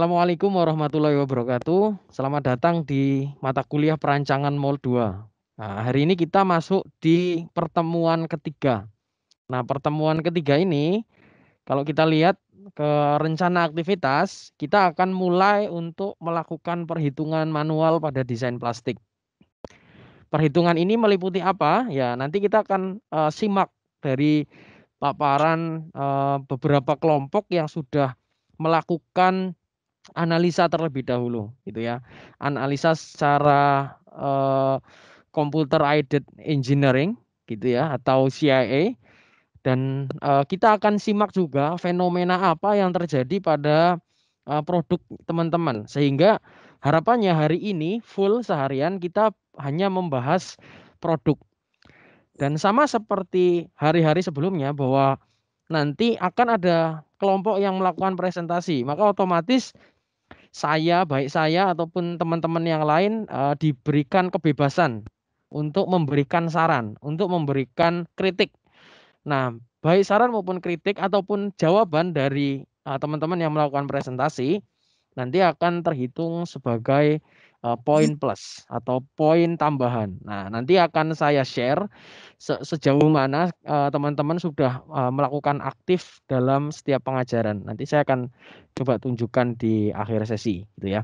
Assalamualaikum warahmatullahi wabarakatuh. Selamat datang di mata kuliah perancangan Mol 2. Nah, hari ini kita masuk di pertemuan ketiga. Nah, pertemuan ketiga ini kalau kita lihat ke rencana aktivitas, kita akan mulai untuk melakukan perhitungan manual pada desain plastik. Perhitungan ini meliputi apa? Ya, nanti kita akan simak dari paparan beberapa kelompok yang sudah melakukan analisa terlebih dahulu gitu ya. Analisa secara computer aided engineering gitu ya atau CIA dan kita akan simak juga fenomena apa yang terjadi pada produk teman-teman sehingga harapannya hari ini full seharian kita hanya membahas produk dan sama seperti hari-hari sebelumnya bahwa nanti akan ada kelompok yang melakukan presentasi maka otomatis baik saya ataupun teman-teman yang lain diberikan kebebasan untuk memberikan saran, untuk memberikan kritik. Nah, baik saran maupun kritik ataupun jawaban dari teman-teman yang melakukan presentasi nanti akan terhitung sebagai poin plus atau poin tambahan. Nah, nanti akan saya share sejauh mana teman-teman sudah melakukan aktif dalam setiap pengajaran. Nanti saya akan coba tunjukkan di akhir sesi, gitu ya.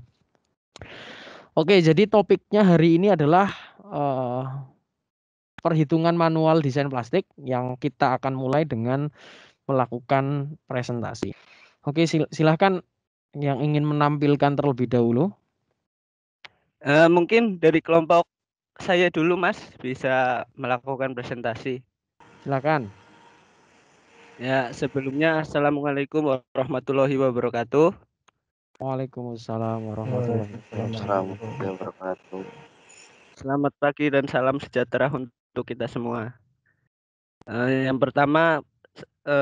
Oke, jadi topiknya hari ini adalah perhitungan manual desain plastik yang kita akan mulai dengan melakukan presentasi. Oke, silahkan yang ingin menampilkan terlebih dahulu. Mungkin dari kelompok saya dulu, Mas, bisa melakukan presentasi. Silakan. Ya, sebelumnya Assalamualaikum warahmatullahi wabarakatuh. Waalaikumsalam warahmatullahi wabarakatuh. Selamat pagi dan salam sejahtera untuk kita semua. Yang pertama,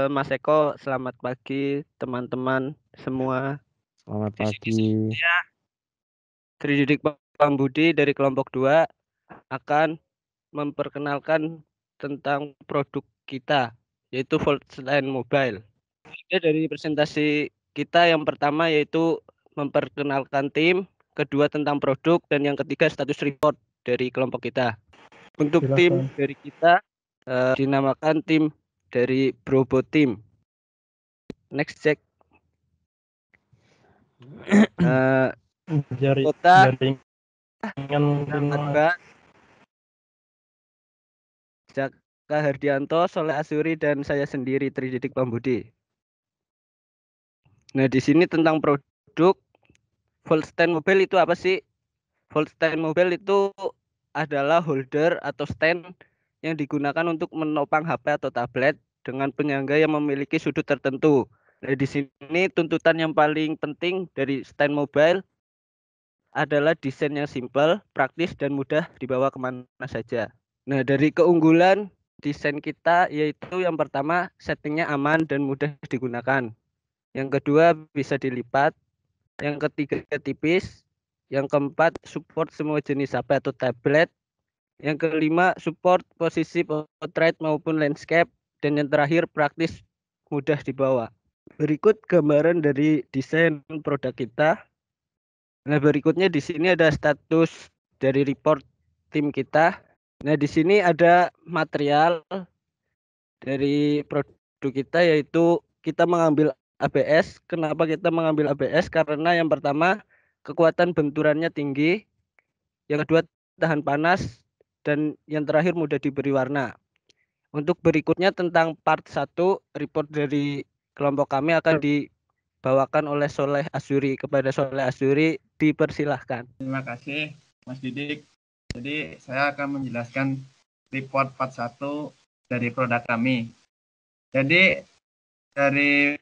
Mas Eko, selamat pagi teman-teman semua. Selamat pagi. Trididik Pambudi dari kelompok 2 akan memperkenalkan tentang produk kita, yaitu Volkswagen Mobile. Dari presentasi kita yang pertama yaitu memperkenalkan tim, kedua tentang produk, dan yang ketiga status report dari kelompok kita. Untuk tim dari kita dinamakan tim dari Brobo Team. Next check. Kota Jaka Hardianto, Soleh Asuri, dan saya sendiri Trididik Pambudi. Nah, di sini tentang produk Volkswagen Mobile itu apa sih? Volkswagen Mobile itu adalah holder atau stand yang digunakan untuk menopang HP atau tablet dengan penyangga yang memiliki sudut tertentu. Nah, di sini tuntutan yang paling penting dari stand mobile adalah desain yang simpel, praktis, dan mudah dibawa kemana saja. Nah, dari keunggulan desain kita yaitu yang pertama settingnya aman dan mudah digunakan. Yang kedua bisa dilipat. Yang ketiga tipis. Yang keempat support semua jenis HP atau tablet. Yang kelima support posisi portrait maupun landscape. Dan yang terakhir praktis mudah dibawa. Berikut gambaran dari desain produk kita. Nah, berikutnya di sini ada status dari report tim kita. Nah, di sini ada material dari produk kita yaitu kita mengambil ABS. Kenapa kita mengambil ABS? Karena yang pertama kekuatan benturannya tinggi, yang kedua tahan panas, dan yang terakhir mudah diberi warna. Untuk berikutnya tentang part 1 report dari kelompok kami akan dibawakan oleh Soleh Asuri. Kepada Soleh Asuri dipersilahkan. Terima kasih Mas Didik. Jadi saya akan menjelaskan report part 1 dari produk kami. Jadi dari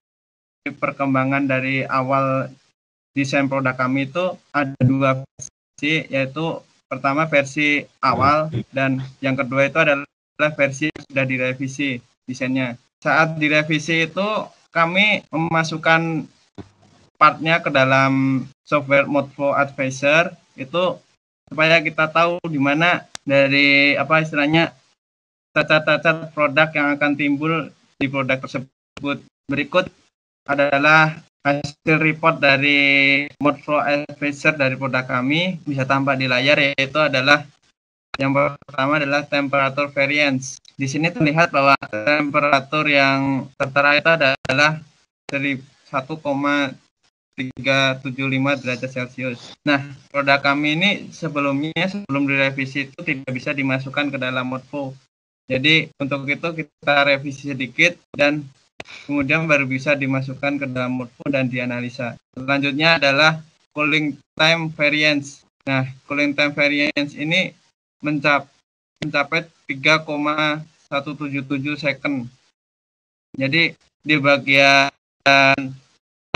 perkembangan dari awal desain produk kami itu ada dua versi, yaitu pertama versi awal dan yang kedua itu adalah versi yang sudah direvisi desainnya. Saat direvisi itu kami memasukkan partnya ke dalam software Modflow Advisor itu supaya kita tahu di mana dari istilahnya cacat-cacat produk yang akan timbul di produk tersebut. Berikut adalah hasil report dari mode flow advisor dari produk kami bisa tampak di layar, yaitu adalah yang pertama adalah temperature variance. Di sini terlihat bahwa temperatur yang tertera itu adalah dari 1,375 derajat Celcius. Nah, produk kami ini sebelum direvisi itu tidak bisa dimasukkan ke dalam mode flow. Jadi untuk itu kita revisi sedikit dan kemudian baru bisa dimasukkan ke dalam mode flow dan dianalisa. Selanjutnya adalah cooling time variance. Nah, cooling time variance ini mencapai 3,177 second. Jadi di bagian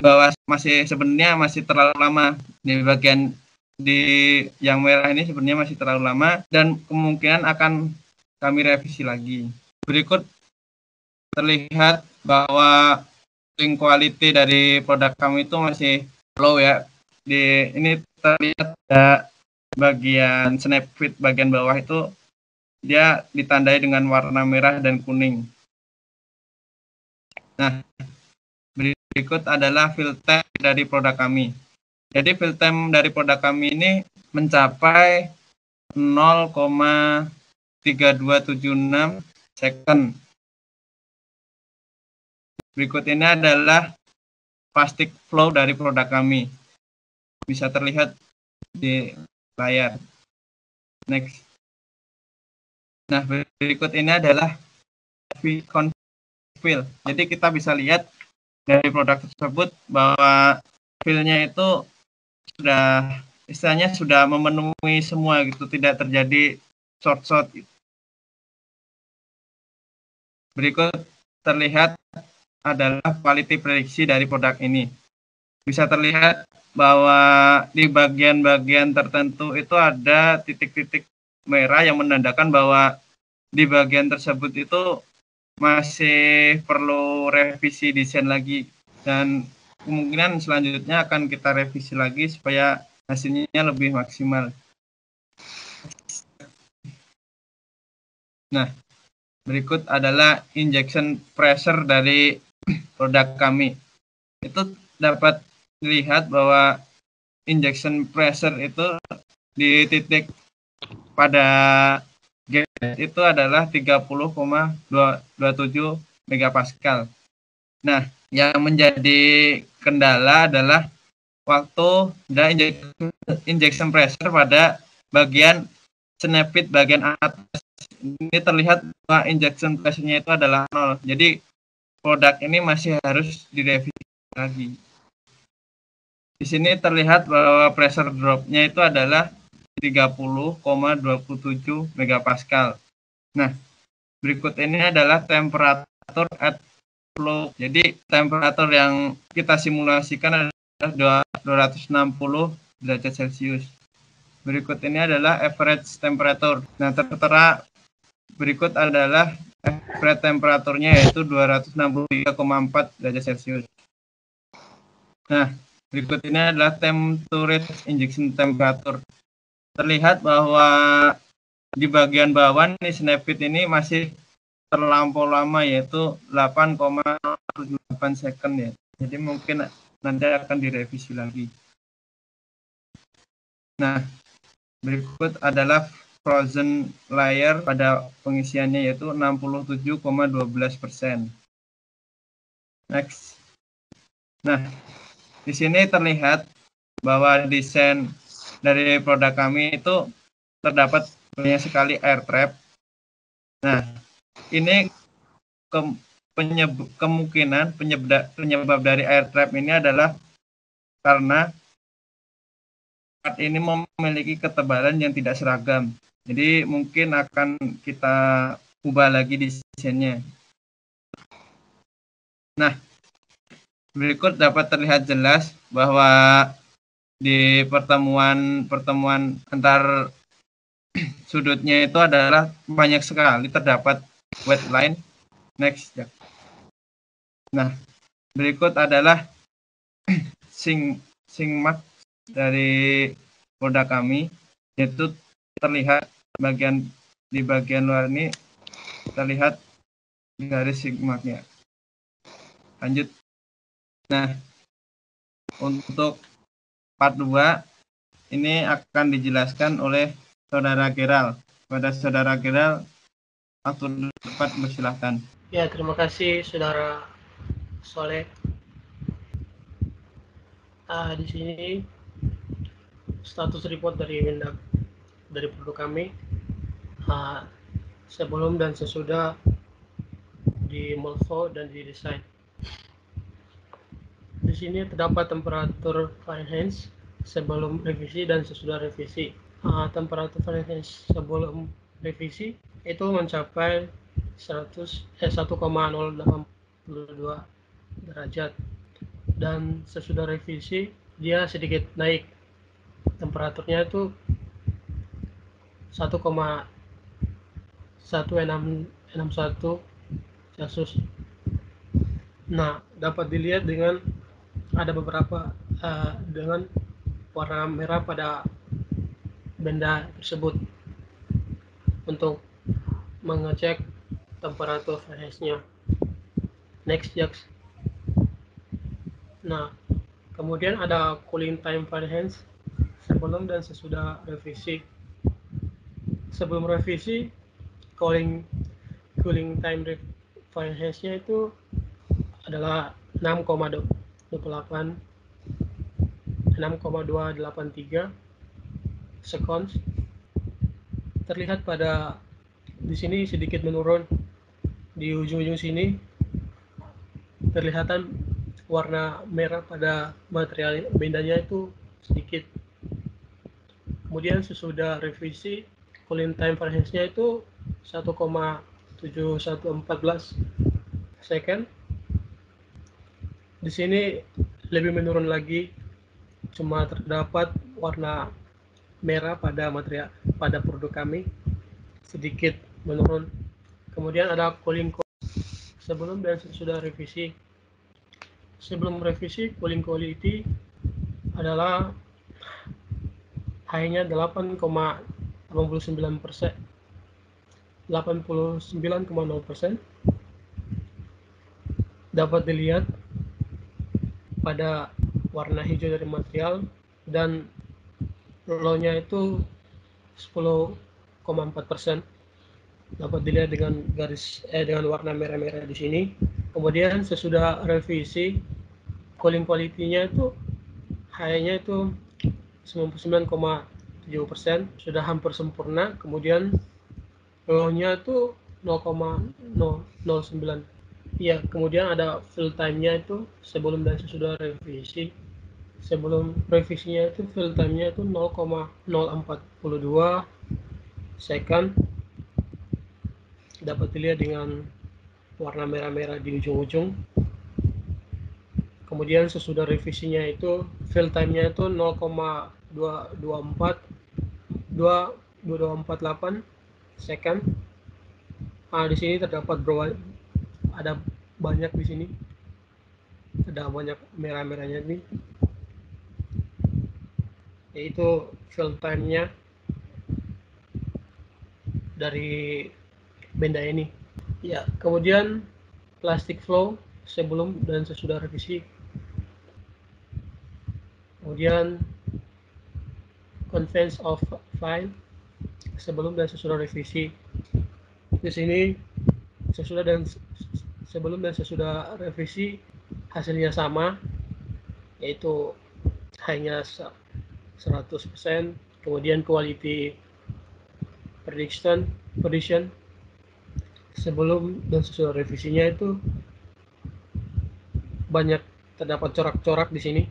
bawah sebenarnya masih terlalu lama. Di bagian yang merah ini sebenarnya masih terlalu lama dan kemungkinan akan kami revisi lagi. Berikut terlihat bahwa cooling quality dari produk kami itu masih low ya. Ini terlihat ada bagian snap fit bagian bawah itu dia ditandai dengan warna merah dan kuning. Nah, berikut adalah fill time dari produk kami. Jadi fill time dari produk kami ini mencapai 0,3276 second. Berikut ini adalah plastic flow dari produk kami. Bisa terlihat di layar. Next. Nah, berikut ini adalah fill. Jadi kita bisa lihat dari produk tersebut bahwa fill-nya itu sudah istilahnya sudah memenuhi semua gitu, tidak terjadi short. Berikut terlihat adalah quality prediksi dari produk ini. Bisa terlihat bahwa di bagian-bagian tertentu itu ada titik-titik merah yang menandakan bahwa di bagian tersebut itu masih perlu revisi desain lagi dan kemungkinan selanjutnya akan kita revisi lagi supaya hasilnya lebih maksimal. Nah, berikut adalah injection pressure dari produk kami. Itu dapat dilihat bahwa injection pressure itu di titik pada gate itu adalah 30,27 megapascal. Nah, yang menjadi kendala adalah waktu dan injection pressure pada bagian snap fit bagian atas. Ini terlihat bahwa injection pressure-nya itu adalah 0. Jadi produk ini masih harus direvisi lagi. Di sini terlihat bahwa pressure drop-nya itu adalah 30,27 megapascal. Nah, berikut ini adalah temperatur at flow. Jadi temperatur yang kita simulasikan adalah 260 derajat Celcius. Berikut ini adalah average temperature. Nah, tertera berikut adalah average temperaturnya yaitu 263,4 derajat Celcius. Nah, berikut ini adalah temperature injection temperature. Terlihat bahwa di bagian bawah nih snap fit ini masih terlampau lama yaitu 8,78 second ya. Jadi mungkin nanti akan direvisi lagi. Nah, berikut adalah frozen layer pada pengisiannya yaitu 67,12%. Next. Nah, di sini terlihat bahwa desain dari produk kami itu terdapat banyak sekali air trap. Nah, ini kemungkinan penyebab dari air trap ini adalah karena part ini memiliki ketebalan yang tidak seragam. Jadi mungkin akan kita ubah lagi desainnya. Nah, berikut dapat terlihat jelas bahwa di pertemuan antar sudutnya itu adalah banyak sekali terdapat wet line. Next ya. Nah, berikut adalah sing mark dari produk kami, yaitu terlihat di bagian luar ini terlihat garis sigma-nya. Lanjut. Nah, Untuk part 2 ini akan dijelaskan oleh Saudara Geral. Pada Saudara Geral, waktu tepat bersilahkan. Ya, terima kasih Saudara Soleh. Di sini status report dari Mendak dari produk kami sebelum dan sesudah di Molfo dan di desain. Di sini terdapat temperatur Fahrenheit sebelum revisi dan sesudah revisi. Temperatur Fahrenheit sebelum revisi itu mencapai 1,082 derajat, dan sesudah revisi dia sedikit naik, temperaturnya itu 1,1661 Celcius. Nah, dapat dilihat dengan ada beberapa dengan warna merah pada benda tersebut untuk mengecek temperatur Fahrenheit-nya. Next, Jax. Nah, kemudian ada cooling time Fahrenheit sebelum dan sesudah revisi. Sebelum revisi, cooling time Fahrenheit-nya itu adalah 6,283 seconds. Terlihat pada di sini sedikit menurun di ujung-ujung sini, terlihatan warna merah pada material bendanya itu sedikit. Kemudian sesudah revisi, cooling time Fahrenheit-nya itu 1,7114 second. Di sini lebih menurun lagi, cuma terdapat warna merah pada material pada produk kami sedikit menurun. Kemudian ada cooling sebelum dan sesudah revisi. Sebelum revisi, cooling quality adalah hanya 8,89%, 89,0%. Dapat dilihat pada warna hijau dari material, dan low-nya itu 10,4%. Dapat dilihat dengan dengan warna merah-merah di sini. Kemudian sesudah revisi, cooling quality-nya itu hanya itu 99,7%, sudah hampir sempurna. Kemudian low-nya itu 0,009. Ya, kemudian ada fill time-nya itu sebelum dan sesudah revisi. Sebelum revisinya itu fill time-nya itu 0,042 second. Dapat dilihat dengan warna merah-merah di ujung-ujung. Kemudian sesudah revisinya itu fill time-nya itu 0,2248 second. Di sini terdapat ada banyak di sini. Ada banyak merah-merahnya ini. Yaitu fill time-nya dari benda ini. Ya, kemudian plastic flow sebelum dan sesudah revisi. Kemudian conveyance of file sebelum dan sesudah revisi. Di sini sebelum dan sesudah revisi hasilnya sama, yaitu hanya 100%. Kemudian quality prediction sebelum dan sesudah revisinya itu banyak terdapat corak-corak di sini.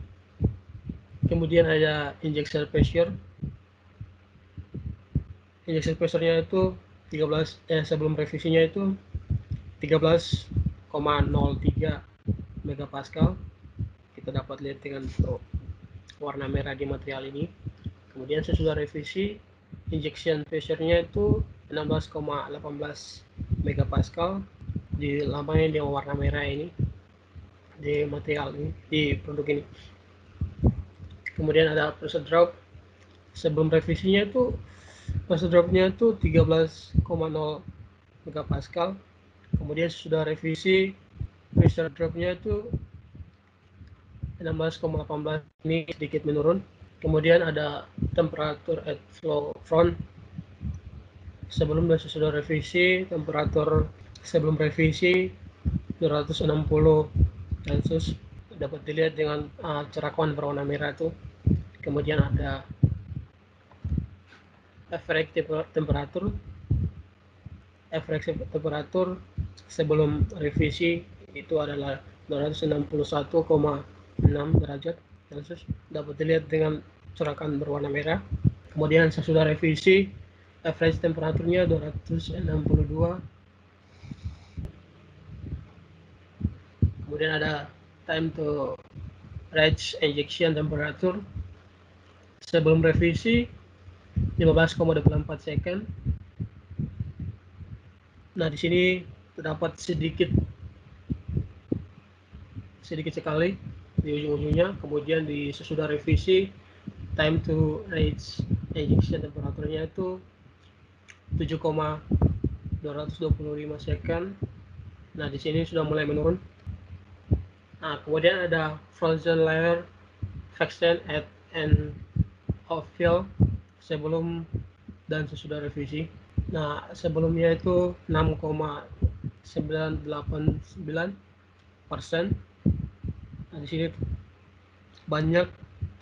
Kemudian ada injection pressure. Injection pressure-nya itu 13 sebelum revisinya itu 13,03 megapascal. Kita dapat lihat dengan warna merah di material ini. Kemudian sesudah revisi, injection pressure-nya itu 16,18 megapascal di lampanya dengan warna merah ini di material ini, di produk ini. Kemudian ada pressure drop. Sebelum revisinya itu pressure drop-nya itu 13,0 megapascal. Kemudian sudah revisi, pressure drop-nya itu 16,18 ini sedikit menurun. Kemudian ada temperatur at flow front. Sebelum dan sesudah revisi, temperatur sebelum revisi 260 Celcius dapat dilihat dengan cerakuan berwarna merah itu. Kemudian ada average temperatur sebelum revisi itu adalah 261,6 derajat Celcius dapat dilihat dengan cerakan berwarna merah. Kemudian sesudah revisi average temperaturnya 262. Kemudian ada time to reach injection temperature sebelum revisi 15,24 second. Nah, di sini terdapat sedikit sekali di ujung-ujungnya. Kemudian di sesudah revisi time to reach injection temperaturnya itu 7,225 second. Nah, di sini sudah mulai menurun. Nah, kemudian ada frozen layer fraction at end of fill sebelum dan sesudah revisi. Nah, sebelumnya itu 6,989%. Nah, di sini banyak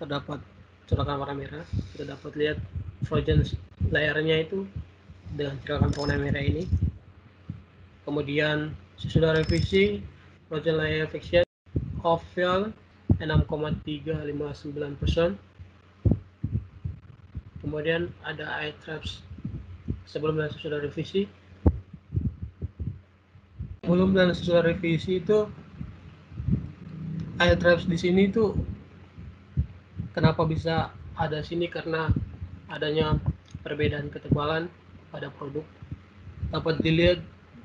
terdapat cerakan warna merah. Kita dapat lihat frozen layernya itu dengan cerakan warna merah ini. Kemudian sesudah revisi frozen layer fraction of fill 6,359%. Kemudian ada eye traps sebelum dan sesudah revisi. Sebelum dan sesudah revisi itu eye traps di sini tuh kenapa bisa ada sini, karena adanya perbedaan ketebalan pada produk. Dapat dilihat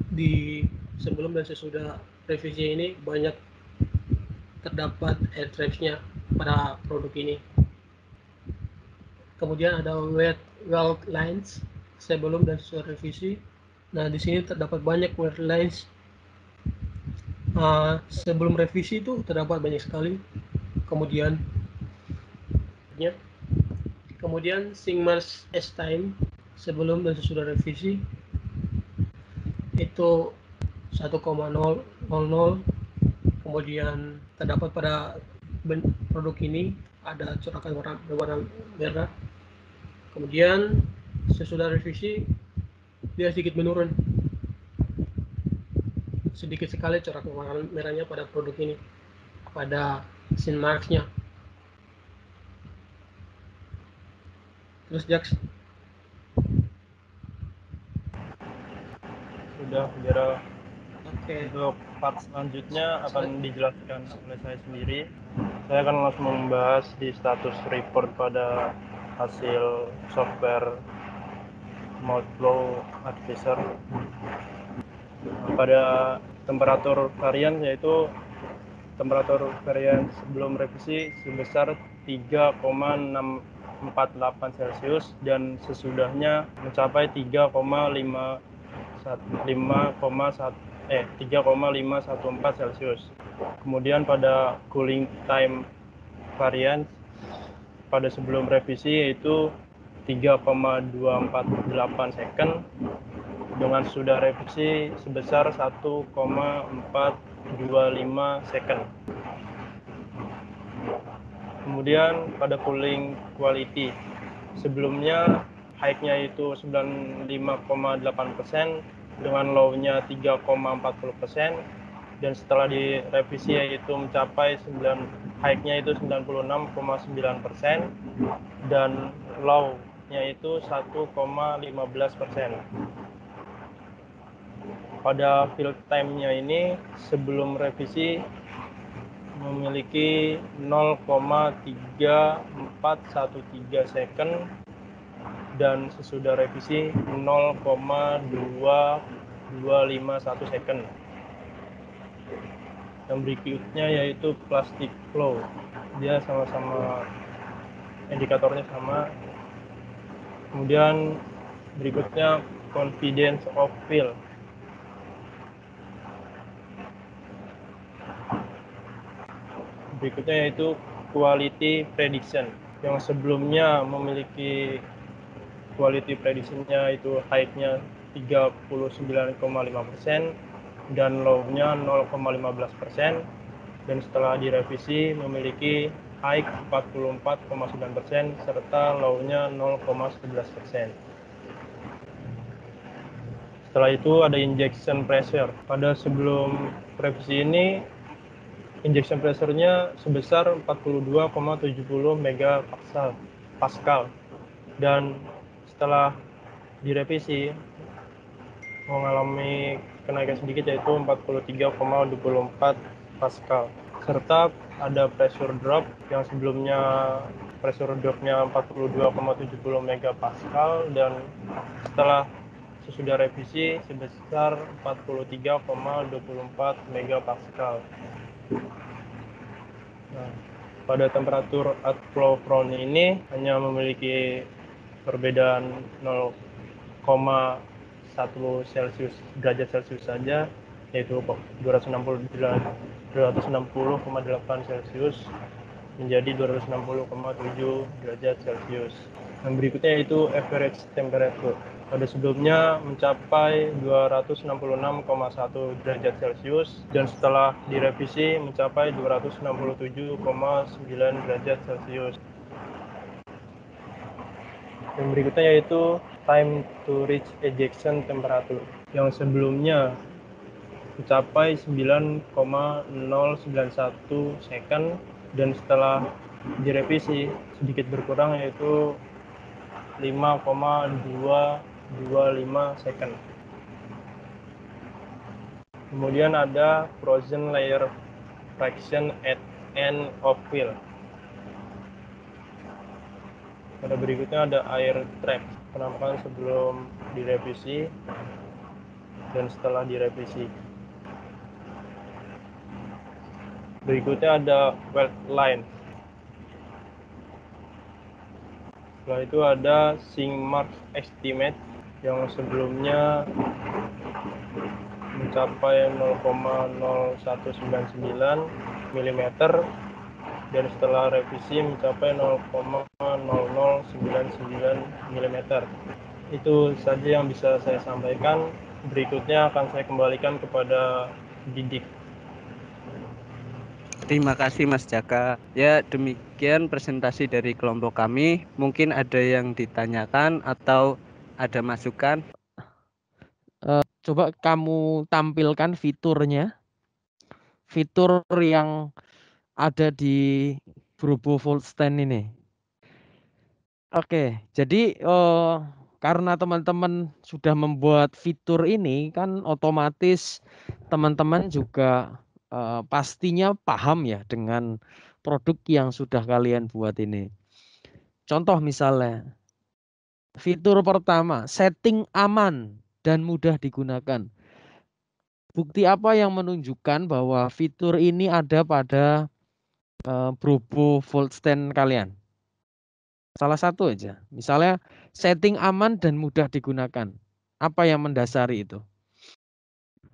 di sebelum dan sesudah revisi ini banyak terdapat eye trapsnya pada produk ini. Kemudian ada weld lines sebelum dan sesudah revisi. Nah, di sini terdapat banyak weld lines. Sebelum revisi itu terdapat banyak sekali. Kemudian sync merge as time sebelum dan sesudah revisi itu 1,000. Kemudian terdapat pada produk ini ada cerakan berwarna merah. Kemudian sesudah revisi dia sedikit menurun, sedikit sekali cerakan warna merahnya pada produk ini, pada sync marks-nya. Terus Jax. Sudah, Bira. Oke. Untuk part selanjutnya akan dijelaskan oleh saya sendiri. Saya akan langsung membahas di status report pada hasil software Moldflow Advisor. Pada temperatur varian, yaitu temperatur varian sebelum revisi sebesar 3,648 Celcius dan sesudahnya mencapai 3,514 Celcius. Kemudian pada cooling time varian pada sebelum revisi yaitu 3,248 second dengan sudah revisi sebesar 1,425 second. Kemudian pada cooling quality sebelumnya high-nya itu 95,8% dengan low-nya 3,40%, dan setelah direvisi yaitu mencapai high-nya itu 96,9% dan low-nya itu 1,15%. Pada fill time-nya ini sebelum revisi memiliki 0,3413 second dan sesudah revisi 0,2251 second. Yang berikutnya yaitu plastic flow. Dia sama-sama indikatornya sama. Kemudian berikutnya confidence of fill. Berikutnya yaitu quality prediction, yang sebelumnya memiliki quality prediction-nya itu high-nya 39,5% dan low-nya 0,15%, dan setelah direvisi memiliki high 44,9% serta low-nya 0,11%. Setelah itu ada injection pressure. Pada sebelum revisi ini, injection pressure-nya sebesar 42,70 megapascal. Dan setelah direvisi mengalami kenaikan sedikit yaitu 43,24 pascal. Serta ada pressure drop yang sebelumnya pressure drop-nya 42,70 megapascal dan setelah sesudah revisi sebesar 43,24 megapascal. Nah, pada temperatur outflow front ini hanya memiliki perbedaan 0,1 derajat Celcius saja, yaitu 260,8 Celcius menjadi 260,7 derajat Celcius. Yang berikutnya yaitu average temperature. Pada sebelumnya mencapai 266,1 derajat Celcius dan setelah direvisi mencapai 267,9 derajat Celcius. Yang berikutnya yaitu time to reach ejection temperature, yang sebelumnya mencapai 9,091 second dan setelah direvisi sedikit berkurang yaitu 5,225 second. Kemudian ada frozen layer fraction at end of fill. Pada berikutnya ada air trap, penampakan sebelum direvisi dan setelah direvisi. Berikutnya ada weld line. Setelah itu ada sink mark estimate yang sebelumnya mencapai 0,0199 mm dan setelah revisi mencapai 0,0099 mm. Itu saja yang bisa saya sampaikan. Berikutnya akan saya kembalikan kepada Didik. Terima kasih Mas Jaka. Ya, demikian presentasi dari kelompok kami. Mungkin ada yang ditanyakan atau ada masukan. Coba kamu tampilkan fiturnya. Fitur yang ada di Brobo Volt Stand ini. Oke, jadi karena teman-teman sudah membuat fitur ini kan otomatis teman-teman juga pastinya paham ya dengan produk yang sudah kalian buat ini. Contoh misalnya, fitur pertama, setting aman dan mudah digunakan. Bukti apa yang menunjukkan bahwa fitur ini ada pada Brobo Volt Stand kalian? Salah satu aja. Misalnya setting aman dan mudah digunakan. Apa yang mendasari itu?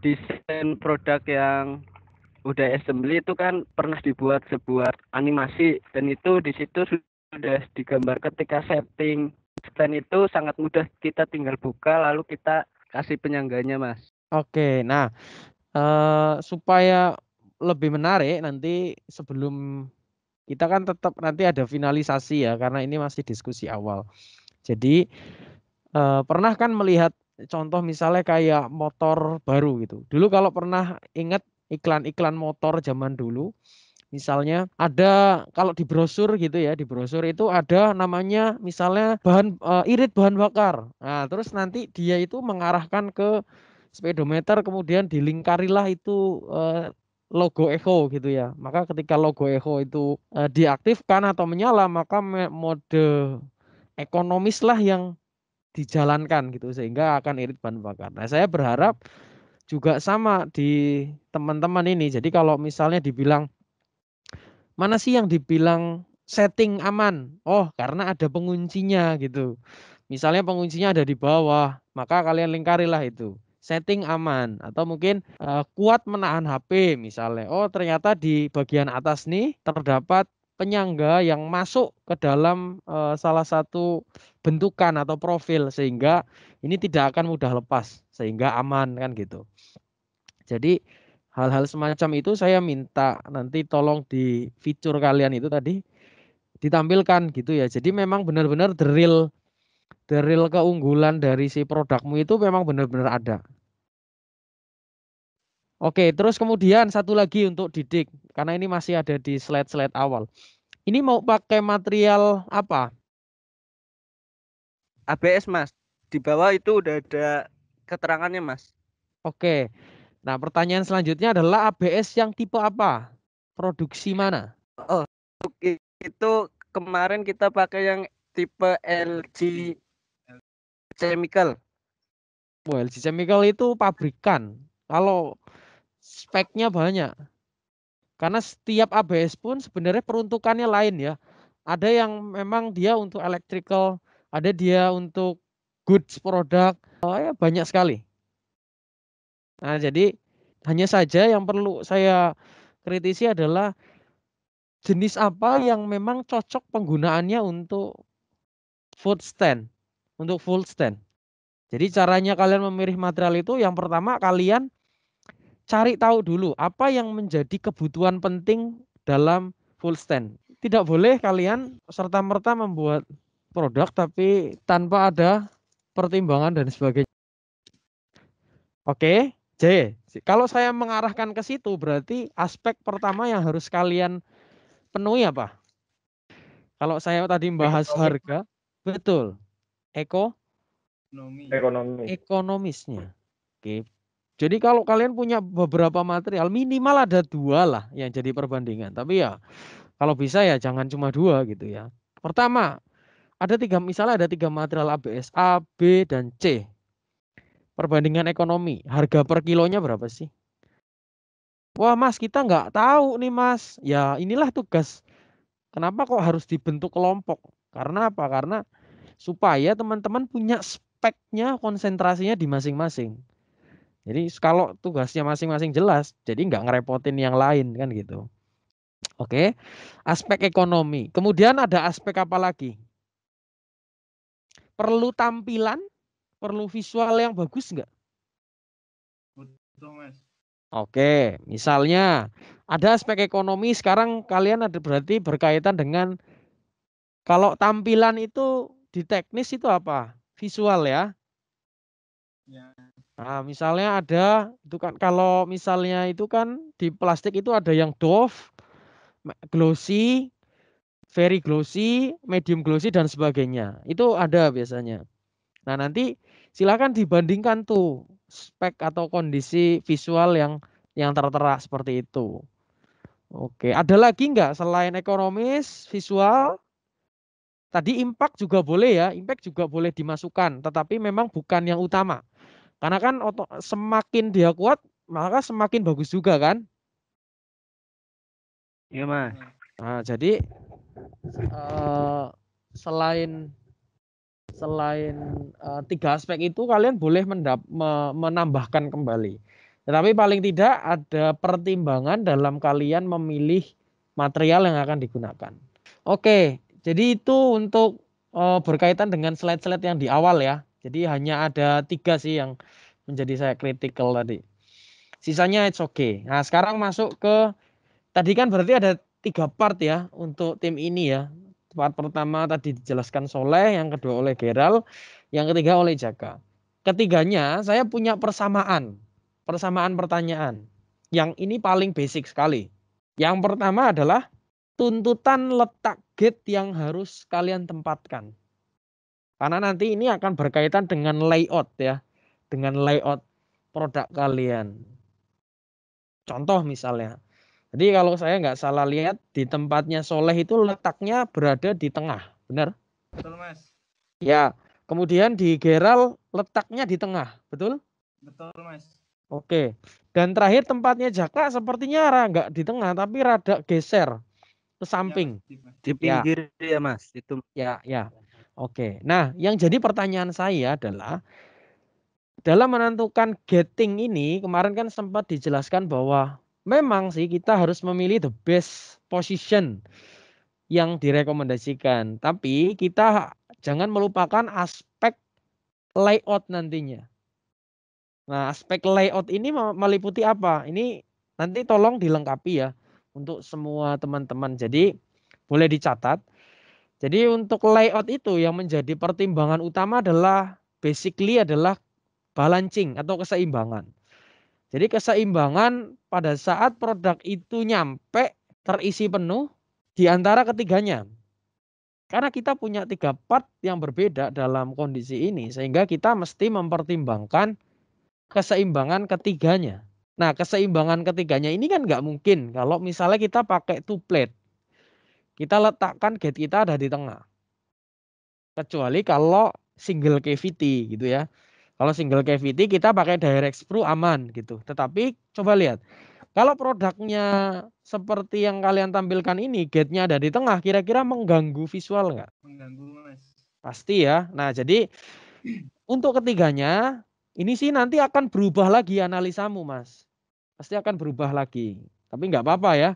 Desain produk yang udah assembly itu kan pernah dibuat sebuah animasi dan itu di situ sudah digambar ketika setting stand itu sangat mudah, kita tinggal buka lalu kita kasih penyangganya, Mas. Oke, nah supaya lebih menarik nanti sebelum kita kan tetap nanti ada finalisasi ya karena ini masih diskusi awal. Jadi pernah kan melihat contoh misalnya kayak motor baru gitu. Dulu kalau pernah ingat iklan-iklan motor zaman dulu, misalnya ada kalau di brosur gitu ya, di brosur itu ada namanya misalnya irit bahan bakar. Nah, terus nanti dia itu mengarahkan ke speedometer kemudian dilingkarilah itu logo echo gitu ya. Maka ketika logo echo itu diaktifkan atau menyala, maka mode ekonomis lah yang dijalankan gitu sehingga akan irit bahan bakar. Nah, saya berharap juga sama di teman-teman ini. Jadi kalau misalnya dibilang mana sih yang dibilang setting aman? Oh, karena ada penguncinya gitu. Misalnya penguncinya ada di bawah, maka kalian lingkarilah itu. setting aman, atau mungkin kuat menahan HP misalnya. Oh, ternyata di bagian atas nih terdapat penyangga yang masuk ke dalam salah satu bentukan atau profil, sehingga ini tidak akan mudah lepas, sehingga aman kan gitu. Jadi hal-hal semacam itu saya minta nanti tolong di fitur kalian itu tadi ditampilkan gitu ya. Jadi memang benar-benar the real keunggulan dari si produkmu itu memang benar-benar ada. Oke, terus kemudian satu lagi untuk Didik, karena ini masih ada di slide-slide awal. Ini mau pakai material apa? ABS, Mas. Di bawah itu udah ada keterangannya, Mas. Oke. Nah, pertanyaan selanjutnya adalah ABS yang tipe apa? Produksi mana? Oh, itu kemarin kita pakai yang tipe LG Chemical. Well, LG Chemical itu pabrikan. Kalau speknya banyak. Karena setiap ABS pun sebenarnya peruntukannya lain ya. Ada yang memang dia untuk electrical, ada dia untuk goods produk. Ya banyak sekali. Nah, jadi hanya saja yang perlu saya kritisi adalah jenis apa yang memang cocok penggunaannya untuk food stand, untuk full stand. Jadi caranya kalian memilih material itu yang pertama kalian cari tahu dulu apa yang menjadi kebutuhan penting dalam full stand. Tidak boleh kalian serta-merta membuat produk tapi tanpa ada pertimbangan dan sebagainya. Oke, J. Kalau saya mengarahkan ke situ berarti aspek pertama yang harus kalian penuhi apa? Kalau saya tadi membahas harga, betul. Ekonomisnya. Oke. Jadi kalau kalian punya beberapa material, minimal ada 2 lah yang jadi perbandingan. Tapi ya kalau bisa ya jangan cuma 2 gitu ya. Pertama, misalnya ada 3 material ABS, A, B, dan C. Perbandingan ekonomi, harga per kilonya berapa sih? Wah Mas, kita nggak tahu nih Mas. Ya inilah tugas. Kenapa kok harus dibentuk kelompok? Karena apa? Karena supaya teman-teman punya speknya, konsentrasinya di masing-masing. Jadi kalau tugasnya masing-masing jelas, jadi nggak ngerepotin yang lain kan gitu. Oke, aspek ekonomi. Kemudian ada aspek apa lagi? Perlu tampilan, perlu visual yang bagus nggak? Betul, Mas. Oke, misalnya ada aspek ekonomi, sekarang kalian ada berarti berkaitan dengan kalau tampilan itu di teknis itu apa? Visual ya. Ya. Nah, misalnya ada itu kan kalau misalnya itu kan di plastik itu ada yang doff, glossy, very glossy, medium glossy dan sebagainya. Itu ada biasanya. Nah, nanti silakan dibandingkan tuh spek atau kondisi visual yang tertera seperti itu. Oke, ada lagi nggak selain ekonomis, visual? Tadi impact juga boleh ya, impact juga boleh dimasukkan, tetapi memang bukan yang utama. Karena kan semakin dia kuat, maka semakin bagus juga kan? Iya, Mas. Nah, jadi selain 3 aspek itu kalian boleh menambahkan kembali. Tetapi paling tidak ada pertimbangan dalam kalian memilih material yang akan digunakan. Oke, jadi itu untuk berkaitan dengan slide-slide yang di awal ya. Jadi hanya ada 3 sih yang menjadi saya critical tadi. Sisanya it's okay. Nah sekarang masuk ke, tadi kan berarti ada 3 part ya untuk tim ini ya. Part pertama tadi dijelaskan Soleh, yang kedua oleh Geral, yang ketiga oleh Jaka. Ketiganya saya punya persamaan pertanyaan. Yang ini paling basic sekali. Yang pertama adalah tuntutan letak gate yang harus kalian tempatkan. Karena nanti ini akan berkaitan dengan layout ya. Dengan layout produk kalian. Contoh misalnya. Jadi kalau saya nggak salah lihat di tempatnya Soleh itu letaknya berada di tengah. Benar? Betul, Mas. Ya. Kemudian di Geral letaknya di tengah. Betul? Betul, Mas. Oke. Dan terakhir tempatnya Jaka sepertinya nggak di tengah tapi rada geser ke samping. Di pinggir ya, Mas. Itu. Ya. Oke. Nah, yang jadi pertanyaan saya adalah dalam menentukan gating ini kemarin kan sempat dijelaskan bahwa memang sih kita harus memilih the best position yang direkomendasikan. Tapi kita jangan melupakan aspek layout nantinya. Nah, aspek layout ini meliputi apa? Ini nanti tolong dilengkapi ya untuk semua teman-teman. Jadi boleh dicatat. Jadi untuk layout itu yang menjadi pertimbangan utama adalah basically adalah balancing atau keseimbangan. Jadi keseimbangan pada saat produk itu nyampe terisi penuh di antara ketiganya. Karena kita punya 3 part yang berbeda dalam kondisi ini sehingga kita mesti mempertimbangkan keseimbangan ketiganya. Nah, keseimbangan ketiganya ini kan nggak mungkin kalau misalnya kita pakai two plate. Kita letakkan gate kita ada di tengah. Kecuali kalau single cavity gitu ya. Kalau single cavity kita pakai direct screw aman gitu. Tetapi coba lihat. Kalau produknya seperti yang kalian tampilkan ini, gate-nya ada di tengah, kira-kira mengganggu visual nggak? Mengganggu, Mas. Pasti ya. Nah, jadi untuk ketiganya, ini sih nanti akan berubah lagi analisamu, Mas. Pasti akan berubah lagi. Tapi nggak apa-apa ya.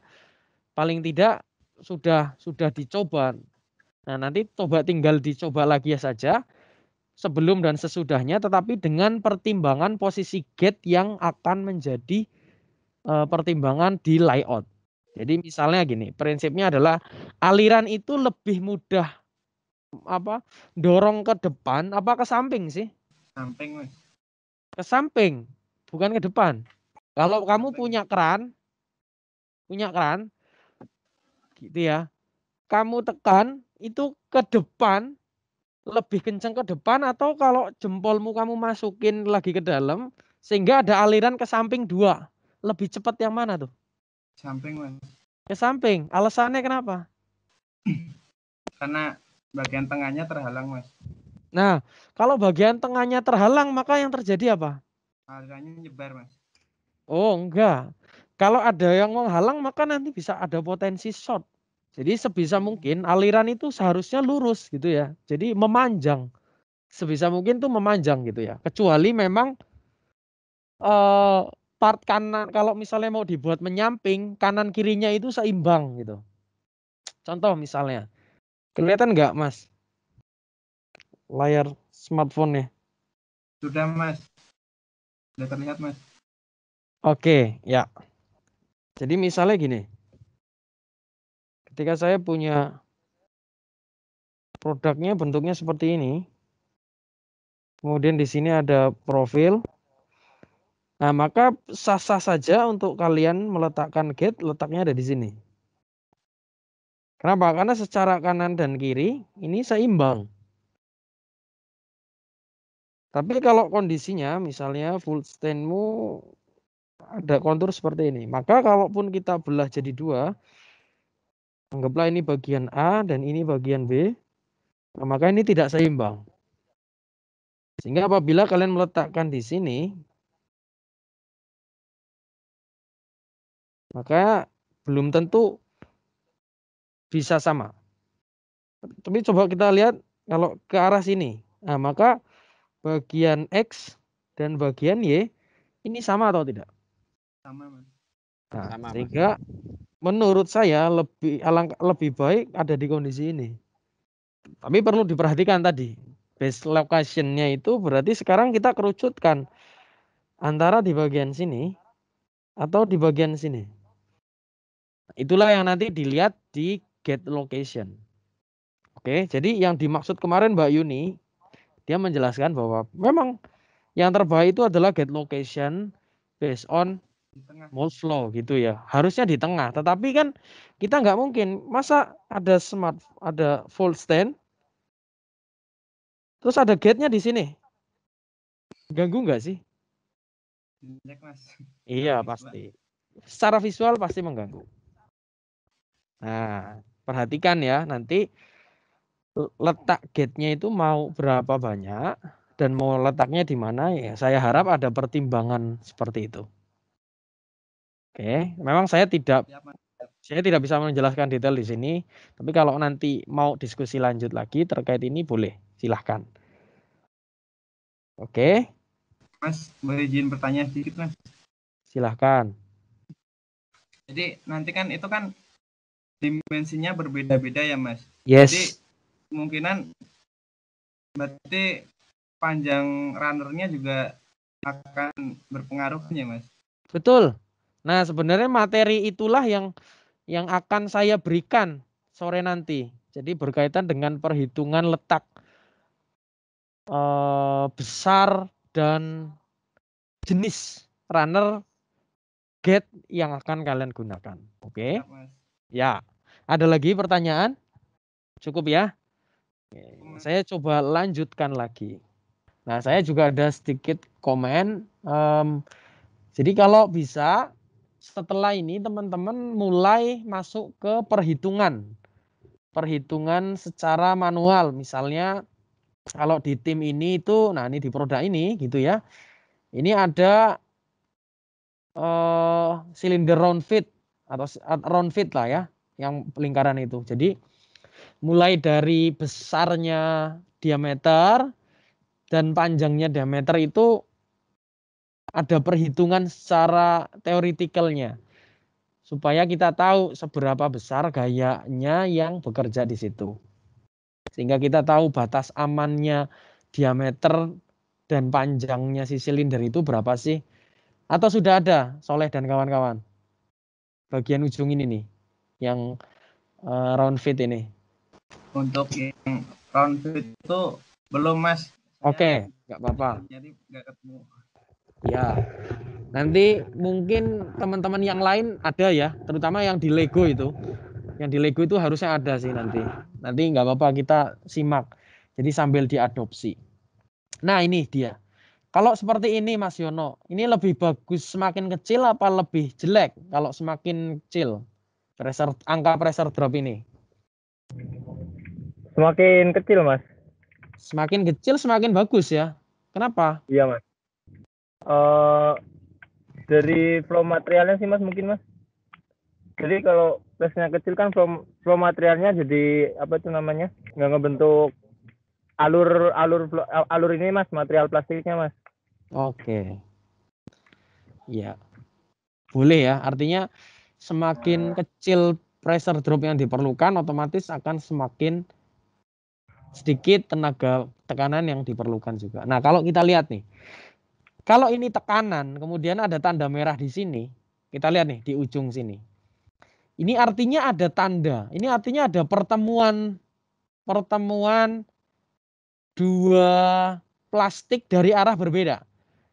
Paling tidak sudah dicoba. Nah, nanti tinggal dicoba lagi saja sebelum dan sesudahnya, tetapi dengan pertimbangan posisi gate yang akan menjadi pertimbangan di layout. Jadi misalnya gini, prinsipnya adalah aliran itu lebih mudah dorong ke depan apa ke samping sih? Samping, Mas. Ke samping, bukan ke depan. Kalau kamu punya keran gitu ya, kamu tekan itu ke depan, lebih kencang ke depan atau kalau jempolmu kamu masukin lagi ke dalam sehingga ada aliran ke samping 2, lebih cepat yang mana tuh? Samping, Mas. Ke samping. Alasannya kenapa? Karena bagian tengahnya terhalang, Mas. Nah, kalau bagian tengahnya terhalang maka yang terjadi apa? Alirannya nyebar, Mas. Oh, enggak. Kalau ada yang menghalang maka nanti bisa ada potensi short. Jadi sebisa mungkin aliran itu seharusnya lurus gitu ya. Jadi memanjang. Sebisa mungkin tuh memanjang gitu ya. Kecuali memang part kanan kalau misalnya mau dibuat menyamping, kanan kirinya itu seimbang gitu. Contoh misalnya. Kelihatan enggak, Mas? Layar smartphone-nya. Sudah, Mas. Sudah terlihat, Mas. Oke, ya. Jadi misalnya gini. Ketika saya punya produknya bentuknya seperti ini. Kemudian di sini ada profil. Nah, maka sah-sah saja untuk kalian meletakkan gate, letaknya ada di sini. Kenapa? Karena secara kanan dan kiri ini seimbang. Tapi kalau kondisinya misalnya full stand-mu ada kontur seperti ini. Maka kalaupun kita belah jadi 2, anggaplah ini bagian A dan ini bagian B. Nah, maka ini tidak seimbang. Sehingga apabila kalian meletakkan di sini, maka belum tentu bisa sama. Tapi coba kita lihat kalau ke arah sini. Nah, maka bagian X dan bagian Y ini sama atau tidak? Sama, Mas. Nah, Sama, Mas. sehingga menurut saya lebih baik ada di kondisi ini. Tapi perlu diperhatikan tadi, base location-nya itu berarti sekarang kita kerucutkan antara di bagian sini atau di bagian sini. Itulah yang nanti dilihat di gate location. Oke, jadi yang dimaksud kemarin Mbak Yuni, dia menjelaskan bahwa memang yang terbaik itu adalah gate location based on Di tengah. mold flow gitu ya. Harusnya di tengah. Tetapi kan kita nggak mungkin masa ada full stand, terus ada gate-nya di sini. Ganggu nggak sih? Jelek, Mas. Iya Visual. pasti. Secara visual pasti mengganggu. Nah, perhatikan ya nanti letak gate-nya itu mau berapa banyak dan mau letaknya di mana ya. Saya harap ada pertimbangan seperti itu. Oke, memang saya tidak Siap, Mas. bisa menjelaskan detail di sini, tapi kalau nanti mau diskusi lanjut lagi terkait ini boleh, silahkan. Oke. Mas, boleh izin bertanya sedikit, Mas. Silahkan. Jadi nanti kan itu kan dimensinya berbeda-beda ya, Mas. Jadi Yes. kemungkinan berarti panjang runnernya juga akan berpengaruh ya, Mas. Betul. Nah, sebenarnya materi itulah yang akan saya berikan sore nanti. Jadi berkaitan dengan perhitungan letak besar dan jenis runner gate yang akan kalian gunakan. Oke? Siap, Mas. Ya. Ada lagi pertanyaan? Cukup ya? Oke, Mas. saya coba lanjutkan lagi. Nah, saya juga ada sedikit komen. Jadi kalau bisa setelah ini teman-teman mulai masuk ke perhitungan secara manual. Misalnya kalau di tim ini itu, nah ini di produk ini gitu ya. Ini ada silinder round fit atau round fit lah ya, yang lingkaran itu. Jadi mulai dari besarnya diameter dan panjangnya diameter itu ada perhitungan secara teoretikalnya supaya kita tahu seberapa besar gayanya yang bekerja di situ. Sehingga kita tahu batas amannya diameter dan panjangnya si silinder itu berapa sih? Atau sudah ada Soleh dan kawan-kawan? Bagian ujung ini nih, yang round fit ini. Untuk yang round fit itu belum, Mas. Oke, nggak apa-apa. Jadi nggak ketemu. Ya, nanti mungkin teman-teman yang lain ada ya, terutama yang di Lego itu. Yang di Lego itu harusnya ada sih nanti. Nanti nggak apa-apa kita simak. Jadi sambil diadopsi. Nah ini dia. Kalau seperti ini Mas Yono, ini lebih bagus semakin kecil apa lebih jelek kalau semakin kecil angka pressure drop ini? Semakin kecil, Mas. Semakin kecil semakin bagus ya. Kenapa? Iya, Mas. Dari flow materialnya sih, Mas, mungkin, Mas. Jadi kalau pressnya kecil kan flow materialnya jadi apa itu namanya? Nggak ngebentuk alur ini, Mas, material plastiknya, Mas. Oke. Ya. Boleh ya. Artinya semakin kecil pressure drop yang diperlukan otomatis akan semakin sedikit tenaga tekanan yang diperlukan juga. Nah, kalau kita lihat nih. Kalau ini tekanan, kemudian ada tanda merah di sini. Kita lihat nih di ujung sini. Ini artinya ada tanda. Ini artinya ada pertemuan dua plastik dari arah berbeda.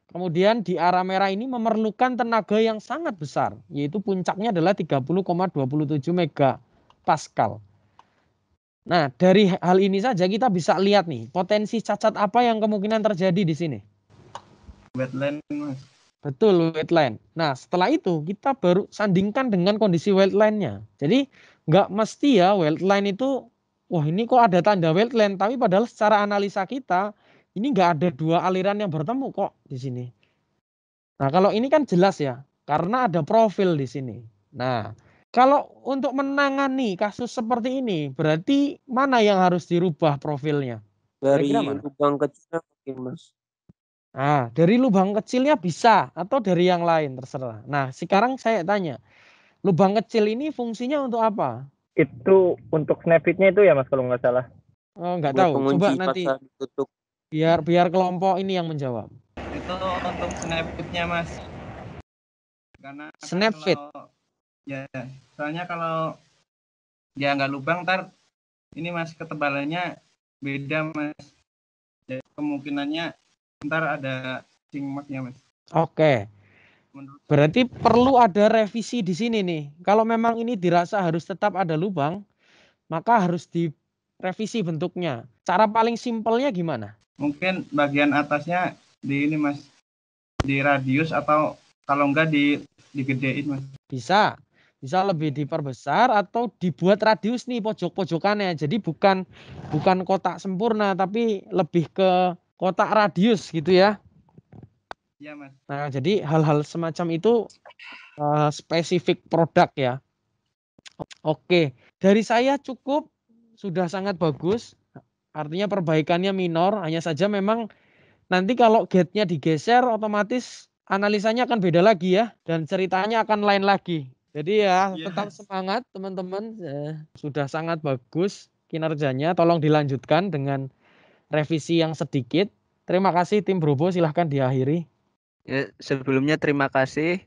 Kemudian di arah merah ini memerlukan tenaga yang sangat besar, yaitu puncaknya adalah 30,27 megapascal. Nah, dari hal ini saja kita bisa lihat nih, potensi cacat apa yang kemungkinan terjadi di sini. Wetland, Mas. Betul, wetland. Nah, setelah itu kita baru sandingkan dengan kondisi wetlandnya. Jadi nggak mesti ya wetland itu, wah ini kok ada tanda wetland, tapi padahal secara analisa kita ini nggak ada dua aliran yang bertemu kok di sini. Nah, kalau ini kan jelas ya, karena ada profil di sini. Nah, kalau untuk menangani kasus seperti ini, berarti mana yang harus dirubah profilnya? Dari Kira-kira mana? lubang kecilnya mungkin, Mas. Nah, dari lubang kecilnya bisa atau dari yang lain terserah. Nah, sekarang saya tanya, lubang kecil ini fungsinya untuk apa? Itu untuk snapfitnya itu ya, Mas, kalau nggak salah. Oh, nggak Buat tahu. Coba pengunci pas nanti saat ditutup. biar kelompok ini yang menjawab. Itu untuk snapfitnya, Mas. Karena kan Snapfit. kalau ya, soalnya kalau dia nggak lubang, ntar ini, Mas, ketebalannya beda, Mas. Jadi kemungkinannya ntar ada singmaknya, Mas. Oke. Menurut saya. Berarti perlu ada revisi di sini nih. Kalau memang ini dirasa harus tetap ada lubang, maka harus direvisi bentuknya. Cara paling simpelnya gimana? Mungkin bagian atasnya di ini, Mas, di radius atau kalau enggak digedein, Mas. Bisa lebih diperbesar atau dibuat radius nih pojok-pojokannya. Jadi bukan kotak sempurna tapi lebih ke kotak radius gitu ya. Iya, Mas. Nah, jadi hal-hal semacam itu spesifik produk ya. Oke, dari saya cukup, sudah sangat bagus. Artinya perbaikannya minor, hanya saja memang nanti kalau gate-nya digeser otomatis analisanya akan beda lagi ya dan ceritanya akan lain lagi. Jadi ya tetap semangat teman-teman. Sudah sangat bagus kinerjanya. Tolong dilanjutkan dengan revisi yang sedikit. Terima kasih tim Brobo, silahkan diakhiri. Ya, sebelumnya terima kasih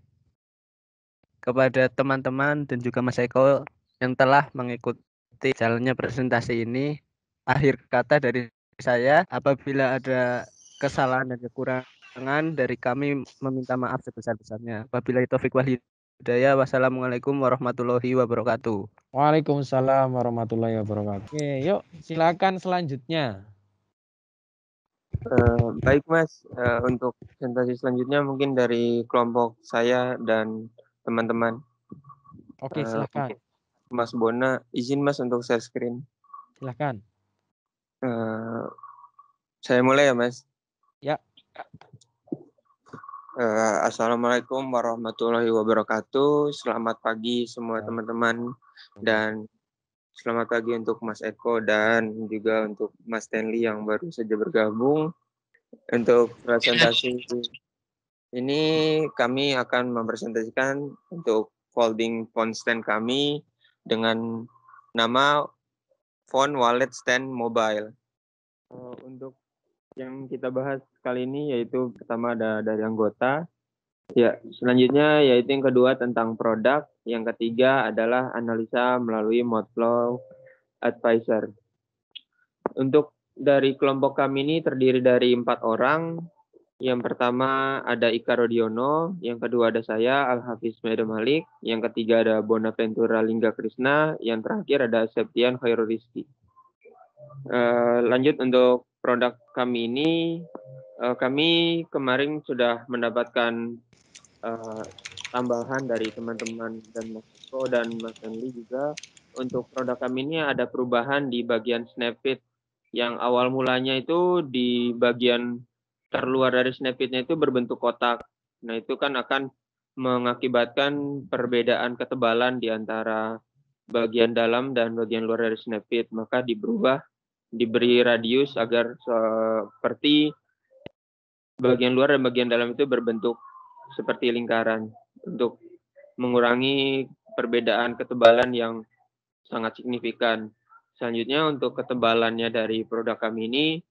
kepada teman-teman dan juga Mas Eko yang telah mengikuti jalannya presentasi ini. Akhir kata dari saya, apabila ada kesalahan dan kekurangan dari kami meminta maaf sebesar-besarnya. Wabillahi taufik wal hidayah. Wassalamualaikum warahmatullahi wabarakatuh. Waalaikumsalam warahmatullahi wabarakatuh. Oke, yuk silakan selanjutnya. Baik Mas, untuk presentasi selanjutnya mungkin dari kelompok saya dan teman-teman. Oke, silakan. Mas Bona, izin Mas untuk share screen. Silakan. Saya mulai ya Mas. Ya. Assalamualaikum warahmatullahi wabarakatuh. Selamat pagi semua teman-teman dan selamat pagi untuk Mas Eko dan juga untuk Mas Stanley yang baru saja bergabung. Untuk presentasi ini kami akan mempresentasikan untuk folding phone stand kami dengan nama Phone Wallet Stand Mobile. Untuk yang kita bahas kali ini yaitu pertama ada dari anggota. Ya, selanjutnya yaitu yang kedua tentang produk, yang ketiga adalah analisa melalui Modflow Advisor. Untuk dari kelompok kami ini terdiri dari 4 orang. Yang pertama ada Ika Rodiono, yang kedua ada saya Al-Hafiz Medo Malik, yang ketiga ada Bonaventura Lingga Krishna, yang terakhir ada Septian Khairul Rizki. Lanjut untuk produk kami ini, kami kemarin sudah mendapatkan tambahan dari teman-teman dan Mas Eko dan Mas Henry juga. Untuk produk kami ini ada perubahan di bagian snapfeed yang awal mulanya itu di bagian terluar dari snapfeednya itu berbentuk kotak. Nah itu kan akan mengakibatkan perbedaan ketebalan di antara bagian dalam dan bagian luar dari snapfeed. Maka diberi radius agar seperti bagian luar dan bagian dalam itu berbentuk seperti lingkaran untuk mengurangi perbedaan ketebalan yang sangat signifikan. Selanjutnya untuk ketebalannya dari produk kami ini,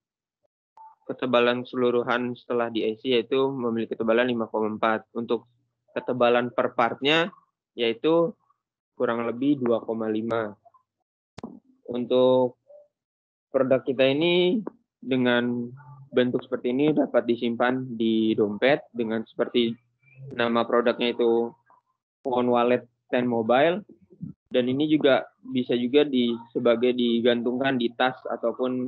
ketebalan keseluruhan setelah di IC yaitu memiliki ketebalan 5,4. Untuk ketebalan per partnya yaitu kurang lebih 2,5. Untuk produk kita ini dengan bentuk seperti ini dapat disimpan di dompet dengan seperti nama produknya itu Phone Wallet Stand Mobile, dan ini juga bisa juga sebagai digantungkan di tas ataupun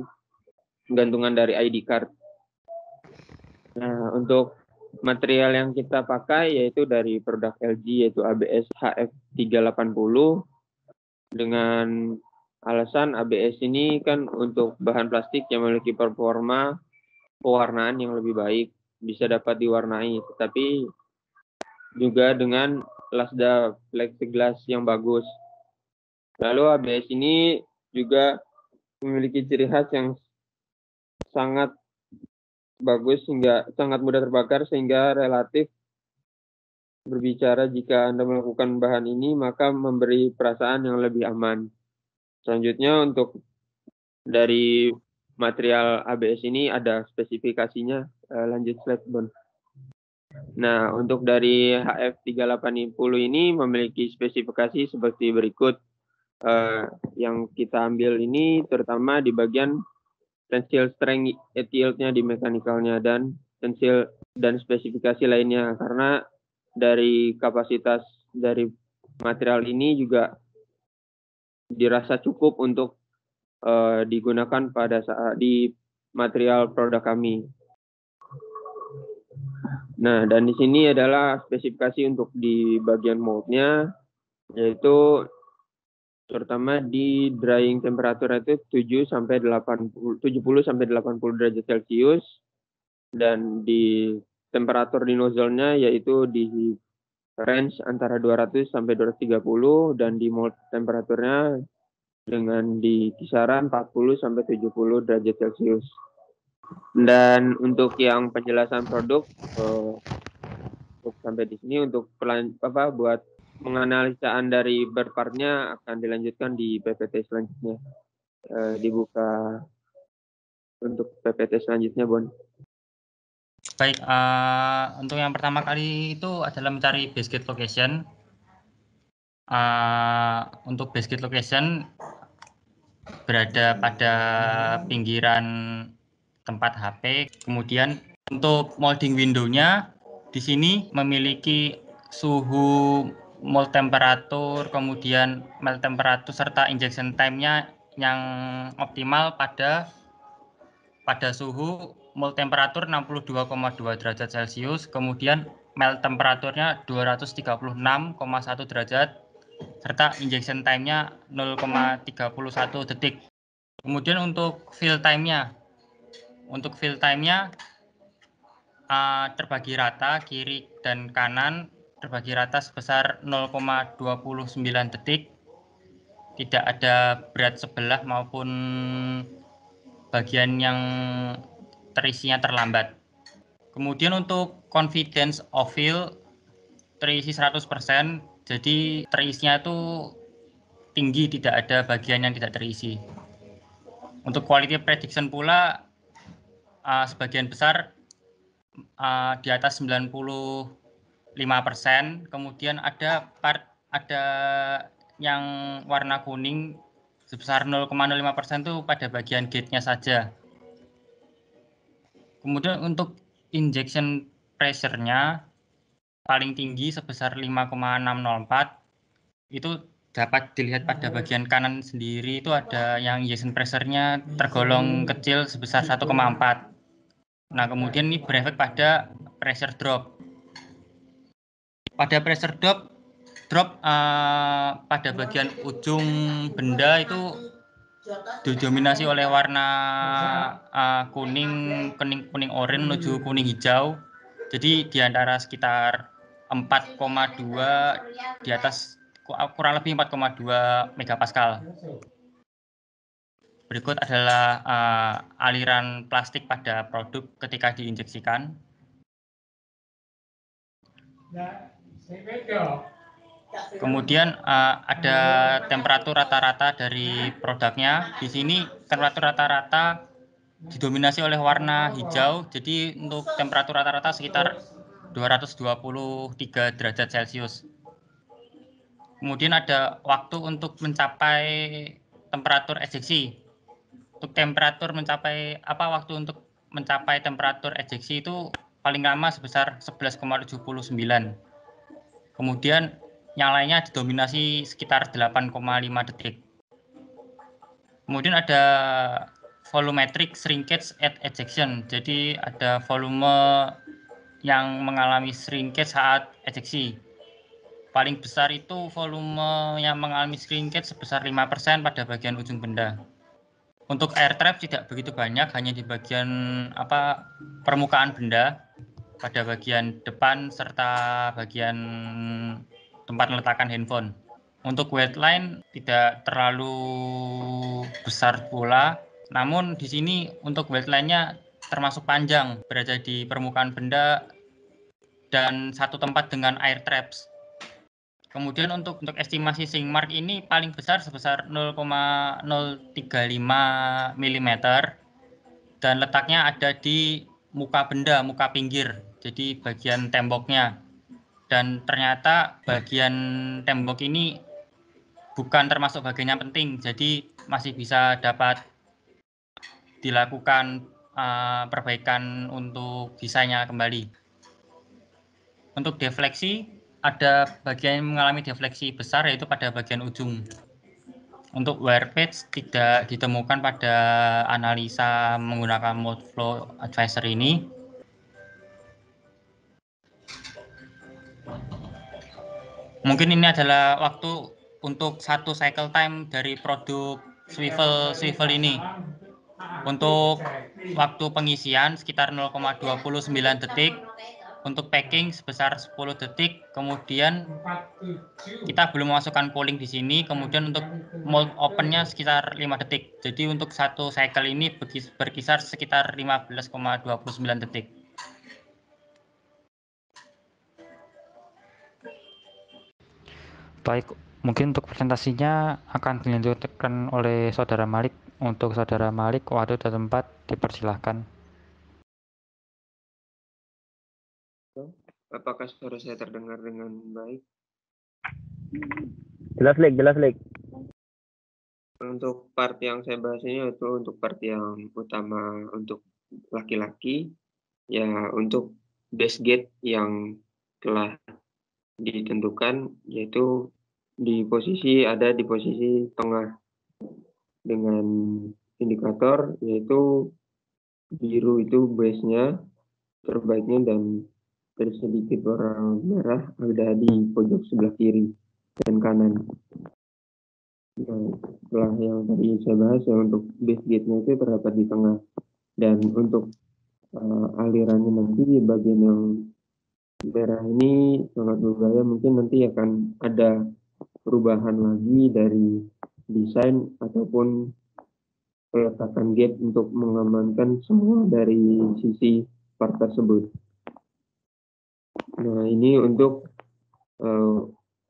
gantungan dari ID card. Nah, untuk material yang kita pakai yaitu dari produk LG yaitu ABS HF380 dengan alasan ABS ini kan untuk bahan plastik yang memiliki performa pewarnaan yang lebih baik, bisa dapat diwarnai, tetapi juga dengan lasda plexiglass yang bagus. Lalu ABS ini juga memiliki ciri khas yang sangat bagus hingga sangat mudah terbakar sehingga relatif berbicara jika Anda melakukan bahan ini maka memberi perasaan yang lebih aman. Selanjutnya untuk dari material ABS ini ada spesifikasinya. Lanjut slide Bon. Nah, untuk dari HF380 ini memiliki spesifikasi seperti berikut. Yang kita ambil ini terutama di bagian tensile strength yield-nya di mechanical-nya dan tensile dan spesifikasi lainnya, karena dari kapasitas dari material ini juga dirasa cukup untuk digunakan pada saat di material produk kami. Nah, dan di sini adalah spesifikasi untuk di bagian mold-nya, yaitu terutama di drying temperature itu 70 sampai 80 derajat Celcius, dan di temperatur di nozzle-nya yaitu di range antara 200 sampai 230, dan di mold temperaturnya dengan di kisaran 40 sampai 70 derajat Celcius. Dan untuk yang penjelasan produk untuk sampai di sini, untuk buat penganalisaan dari bird part-nya akan dilanjutkan di PPT selanjutnya. Dibuka untuk PPT selanjutnya, Bon. Baik, untuk yang pertama kali itu adalah mencari base gate location. Untuk base gate location berada pada pinggiran tempat HP. Kemudian untuk molding window-nya di sini memiliki suhu mold temperatur, kemudian melt temperatur serta injection time-nya yang optimal pada suhu mold temperatur 62,2 derajat Celcius, kemudian melt temperaturnya 236,1 derajat, serta injection time-nya 0,31 detik. Kemudian untuk fill time-nya, terbagi rata kiri dan kanan, terbagi rata sebesar 0,29 detik. Tidak ada berat sebelah maupun bagian yang terisinya terlambat. Kemudian untuk confidence of fill terisi 100%, jadi terisinya itu tinggi, tidak ada bagian yang tidak terisi. Untuk quality prediction pula sebagian besar di atas 95%, kemudian ada yang warna kuning sebesar 0,05% itu pada bagian gate-nya saja. Kemudian untuk injection pressure-nya paling tinggi sebesar 5,604, itu dapat dilihat pada bagian kanan sendiri, itu ada yang injection pressure-nya tergolong kecil sebesar 1,4. Nah, kemudian ini berefek pada pressure drop. Pada pressure drop pada bagian ujung benda itu didominasi oleh warna kuning oranye menuju kuning hijau. Jadi di antara sekitar 4,2 di atas kurang lebih 4,2 megapascal. Berikut adalah aliran plastik pada produk ketika diinjeksikan. Kemudian ada temperatur rata-rata dari produknya. Di sini temperatur rata-rata didominasi oleh warna hijau. Jadi untuk temperatur rata-rata sekitar 223 derajat Celcius. Kemudian ada waktu untuk mencapai temperatur ejeksi. Untuk waktu untuk mencapai temperatur ejeksi itu paling lama sebesar 11,79. Kemudian yang lainnya didominasi sekitar 8,5 detik. Kemudian ada volumetric shrinkage at ejection. Jadi ada volume yang mengalami shrinkage saat ejeksi. Paling besar itu volume yang mengalami shrinkage sebesar 5% pada bagian ujung benda. Untuk air trap tidak begitu banyak, hanya di bagian permukaan benda, pada bagian depan serta bagian tempat meletakkan handphone. Untuk weight line tidak terlalu besar pula, namun di sini untuk weight line-nya termasuk panjang, berada di permukaan benda dan satu tempat dengan air traps. Kemudian untuk estimasi sink mark ini paling besar sebesar 0,035 mm dan letaknya ada di muka benda, muka pinggir, jadi bagian temboknya. Dan ternyata bagian tembok ini bukan termasuk bagian yang penting, jadi masih bisa dapat dilakukan perbaikan untuk desainnya kembali. Untuk defleksi, ada bagian yang mengalami defleksi besar, yaitu pada bagian ujung. Untuk wear patch tidak ditemukan pada analisa menggunakan mode flow advisor ini. Mungkin ini adalah waktu untuk satu cycle time dari produk swivel ini. Untuk waktu pengisian sekitar 0,29 detik. untuk packing sebesar 10 detik, kemudian kita belum memasukkan cooling di sini, kemudian untuk mold opennya sekitar 5 detik. Jadi untuk satu cycle ini berkisar sekitar 15,29 detik. Baik, mungkin untuk presentasinya akan dilanjutkan oleh Saudara Malik. Untuk Saudara Malik, waktu dan tempat dipersilahkan. Apakah suara saya terdengar dengan baik? Jelas, Lik. Untuk part yang saya bahas ini itu untuk part yang utama untuk laki-laki, ya untuk base gate yang telah ditentukan, yaitu ada di posisi tengah dengan indikator yaitu biru itu base-nya terbaiknya dan sedikit warna merah ada di pojok sebelah kiri dan kanan. Nah, setelah yang tadi saya bahas ya, untuk base gate-nya itu terdapat di tengah, dan untuk alirannya nanti di bagian yang merah ini sangat berbahaya. Mungkin nanti akan ada perubahan lagi dari desain ataupun peletakan gate untuk mengamankan semua dari sisi part tersebut. Nah, ini untuk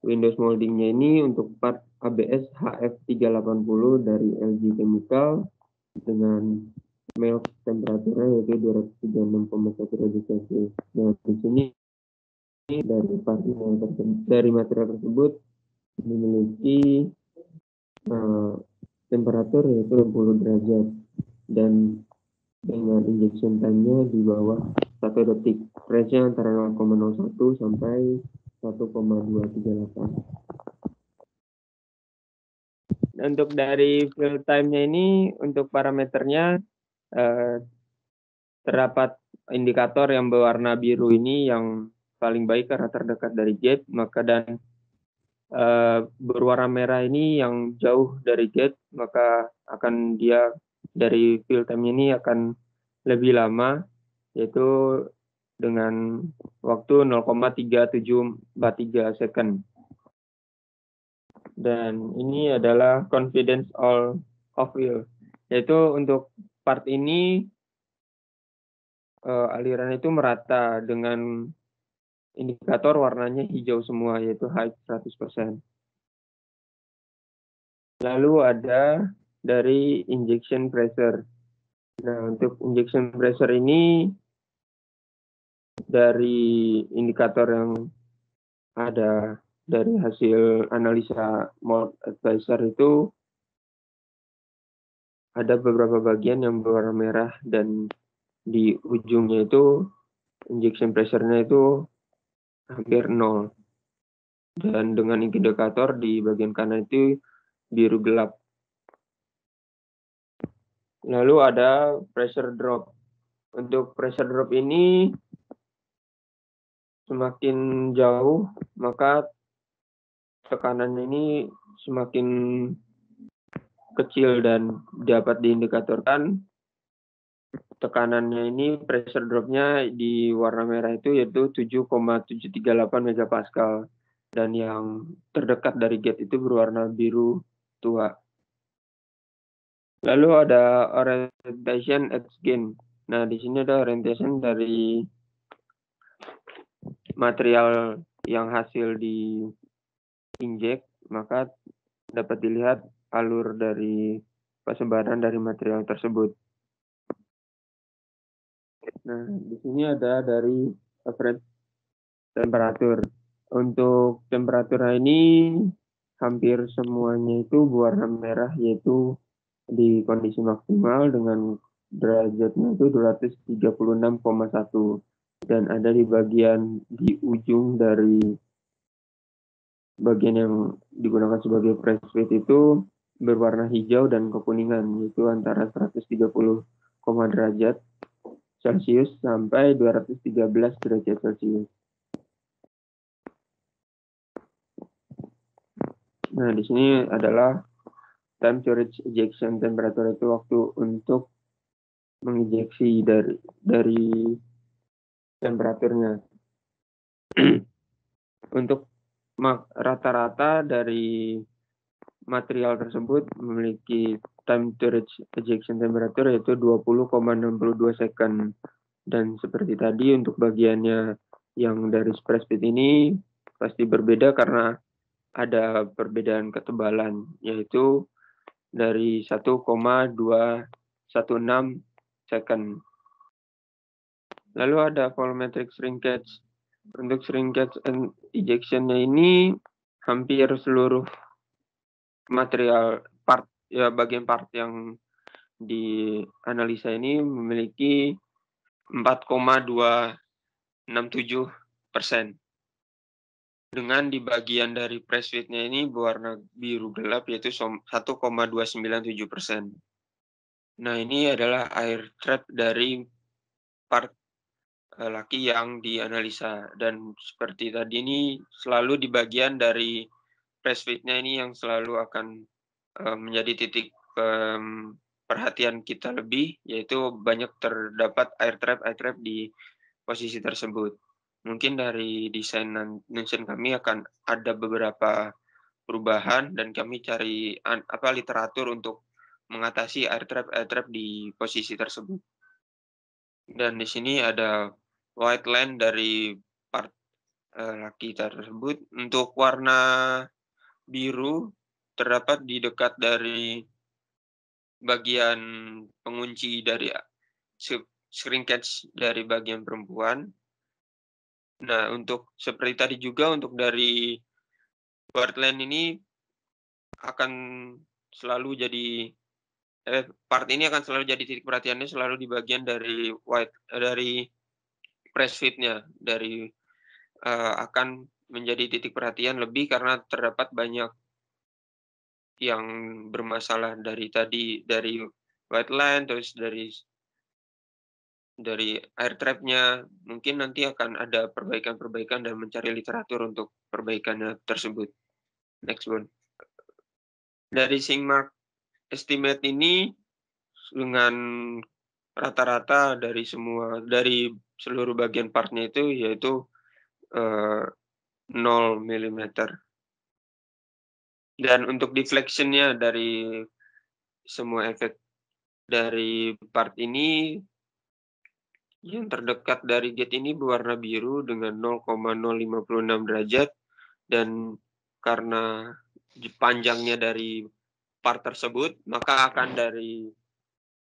Windows moldingnya ini untuk part ABS HF380 dari LG Chemical dengan melt temperaturnya yaitu 236,1 derajat Celcius. Nah, di sini dari material tersebut memiliki temperatur yaitu 60 derajat dan dengan injection time-nya di bawah 1 detik. Range-nya antara 0,01 sampai 1,238. Untuk dari fill time-nya ini, untuk parameternya terdapat indikator yang berwarna biru ini yang paling baik karena terdekat dari gate, maka dan berwarna merah ini yang jauh dari gate, maka akan dia dari fill time ini akan lebih lama, yaitu dengan waktu 0,3743 second. Dan ini adalah confidence of fill, yaitu untuk part ini aliran itu merata dengan indikator warnanya hijau semua, yaitu high 100%. Lalu ada dari injection pressure. Nah, untuk injection pressure ini dari indikator yang ada dari hasil analisa mold advisor itu ada beberapa bagian yang berwarna merah dan di ujungnya itu injection pressure-nya itu hampir 0. Dan dengan indikator di bagian kanan itu biru gelap. Lalu ada pressure drop. Untuk pressure drop ini semakin jauh, maka tekanan ini semakin kecil dan dapat diindikatorkan tekanannya ini, pressure drop-nya di warna merah itu yaitu 7,738 megapascal, dan yang terdekat dari gate itu berwarna biru tua. Lalu ada orientation edge gain. Nah, di sini ada orientation dari material yang hasil di inject, maka dapat dilihat alur dari persebaran dari material tersebut. Nah, di sini ada dari average temperatur. Untuk temperatur ini hampir semuanya itu berwarna merah, yaitu di kondisi maksimal dengan derajatnya itu 236,1, dan ada di bagian di ujung dari bagian yang digunakan sebagai press fit itu berwarna hijau dan kekuningan, yaitu antara 130 derajat Celcius sampai 213 derajat Celcius. Nah, di sini adalah time to reach ejection temperature, itu waktu untuk menginjeksi dari temperaturnya. Untuk rata-rata dari material tersebut memiliki time to reach ejection temperature yaitu 20,62 second. Dan seperti tadi untuk bagiannya yang dari spray speed ini pasti berbeda karena ada perbedaan ketebalan yaitu dari 1,216 second. Lalu ada volumetric shrinkage. Untuk shrinkage and ejection-nya ini hampir seluruh material part ya bagian part yang dianalisa ini memiliki 4,267%. Dengan di bagian dari press fit-nya ini berwarna biru gelap yaitu 1,297%. Nah, ini adalah air trap dari part laki yang dianalisa, dan seperti tadi ini selalu di bagian dari press fit-nya ini yang selalu akan menjadi titik perhatian kita lebih, yaitu banyak terdapat air trap di posisi tersebut. Mungkin dari desain kami akan ada beberapa perubahan dan kami cari literatur untuk mengatasi air trap di posisi tersebut. Dan di sini ada white line dari part laki tersebut. Untuk warna biru terdapat di dekat dari bagian pengunci dari shrinkage dari bagian perempuan. Nah, untuk seperti tadi juga untuk dari white line ini akan selalu jadi part ini akan selalu jadi titik perhatiannya selalu di bagian dari dari press fit-nya dari akan menjadi titik perhatian lebih karena terdapat banyak yang bermasalah dari white line terus dari air trap-nya. Mungkin nanti akan ada perbaikan dan mencari literatur untuk perbaikannya tersebut. Next one. Dari sink mark estimate ini dengan rata-rata dari seluruh bagian partnya itu yaitu 0 mm. Dan untuk deflection-nya dari semua efek dari part ini yang terdekat dari gate ini berwarna biru dengan 0,056 derajat, dan karena panjangnya dari part tersebut maka akan dari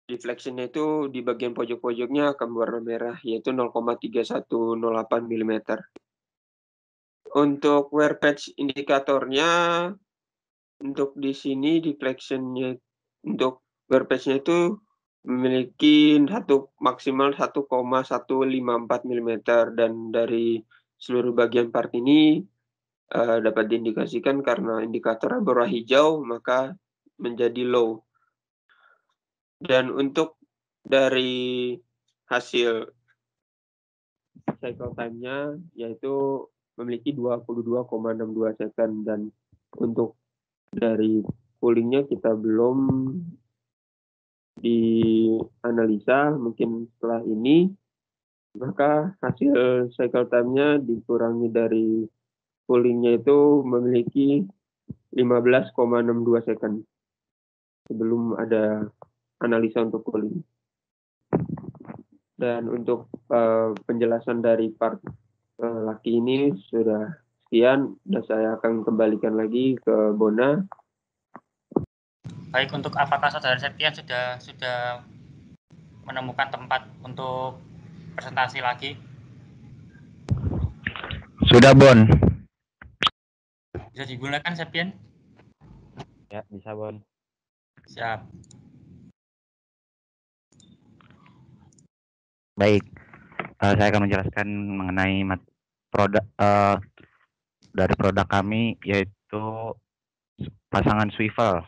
deflection-nya itu di bagian pojok-pojoknya akan berwarna merah yaitu 0,3108 mm. Untuk wear patch indikatornya untuk di sini deflection-nya untuk wear patch-nya itu memiliki maksimal 1,154 mm, dan dari seluruh bagian part ini dapat diindikasikan karena indikator berwarna hijau maka menjadi low. Dan untuk dari hasil cycle time-nya yaitu memiliki 22,62 second, dan untuk dari coolingnya kita belum dianalisa, mungkin setelah ini maka hasil cycle time-nya dikurangi dari coolingnya itu memiliki 15,62 second sebelum ada analisa untuk cooling. Dan untuk penjelasan dari part laki ini sudah sekian, dan saya akan kembalikan lagi ke Bona. Baik, untuk apakah Saudara Septian sudah menemukan tempat untuk presentasi lagi? Sudah, Bon. Bisa digunakan, Septian? Ya, bisa, Bon. Siap. Baik, saya akan menjelaskan mengenai produk dari produk kami, yaitu pasangan swivel.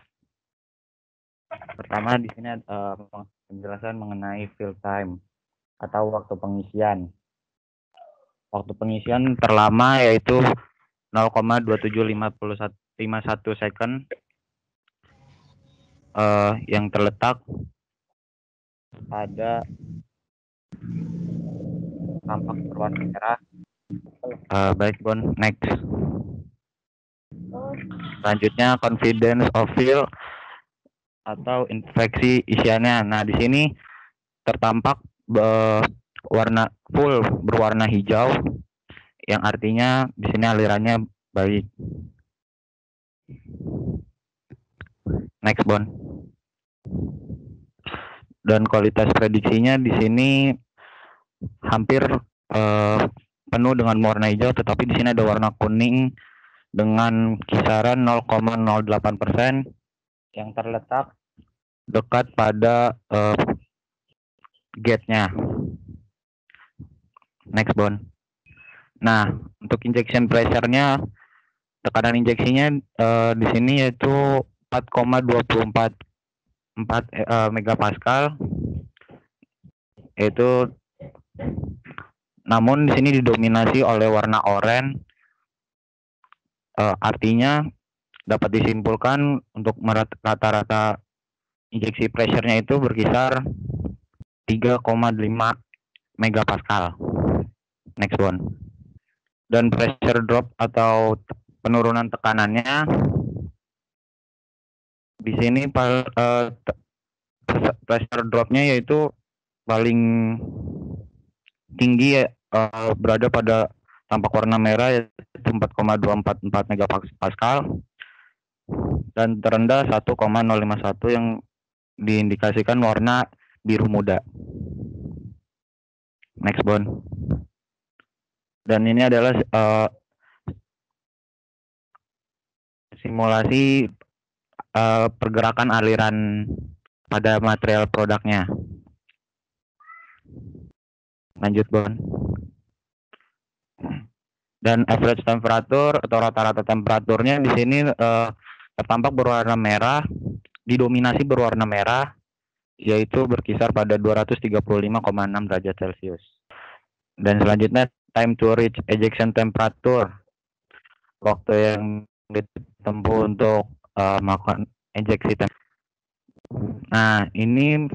Pertama di sini ada penjelasan mengenai fill time atau waktu pengisian. Waktu pengisian terlama yaitu 0,2751 second yang terletak pada tampak berwarna merah Baik, Bon. Next. Selanjutnya confidence of field atau infeksi isiannya. Nah, di sini tertampak warna full berwarna hijau, yang artinya di sini alirannya baik. Next, Bon. Dan kualitas prediksinya di sini hampir penuh dengan warna hijau, tetapi di sini ada warna kuning dengan kisaran 0,08% yang terletak dekat pada gate-nya. Next, Bon. Nah, untuk injection pressure-nya, tekanan injeksinya di sini yaitu 4,244 megapascal, yaitu namun di sini didominasi oleh warna oranye. Artinya dapat disimpulkan untuk rata-rata injeksi pressure-nya itu berkisar 3,5 megapascal. Next one. Dan pressure drop atau penurunan tekanannya di sini pressure dropnya yaitu paling tinggi berada pada tampak warna merah yaitu 4,244 megapascal dan terendah 1,051 yang diindikasikan warna biru muda. Next, Bon. Dan ini adalah simulasi pergerakan aliran pada material produknya. Lanjut, Bon. Dan average temperature atau rata-rata temperaturnya di sini tertampak berwarna merah, didominasi berwarna merah, yaitu berkisar pada 235,6 derajat Celcius. Dan selanjutnya time to reach ejection temperature, waktu yang ditempuh untuk melakukan ejeksi. Nah, ini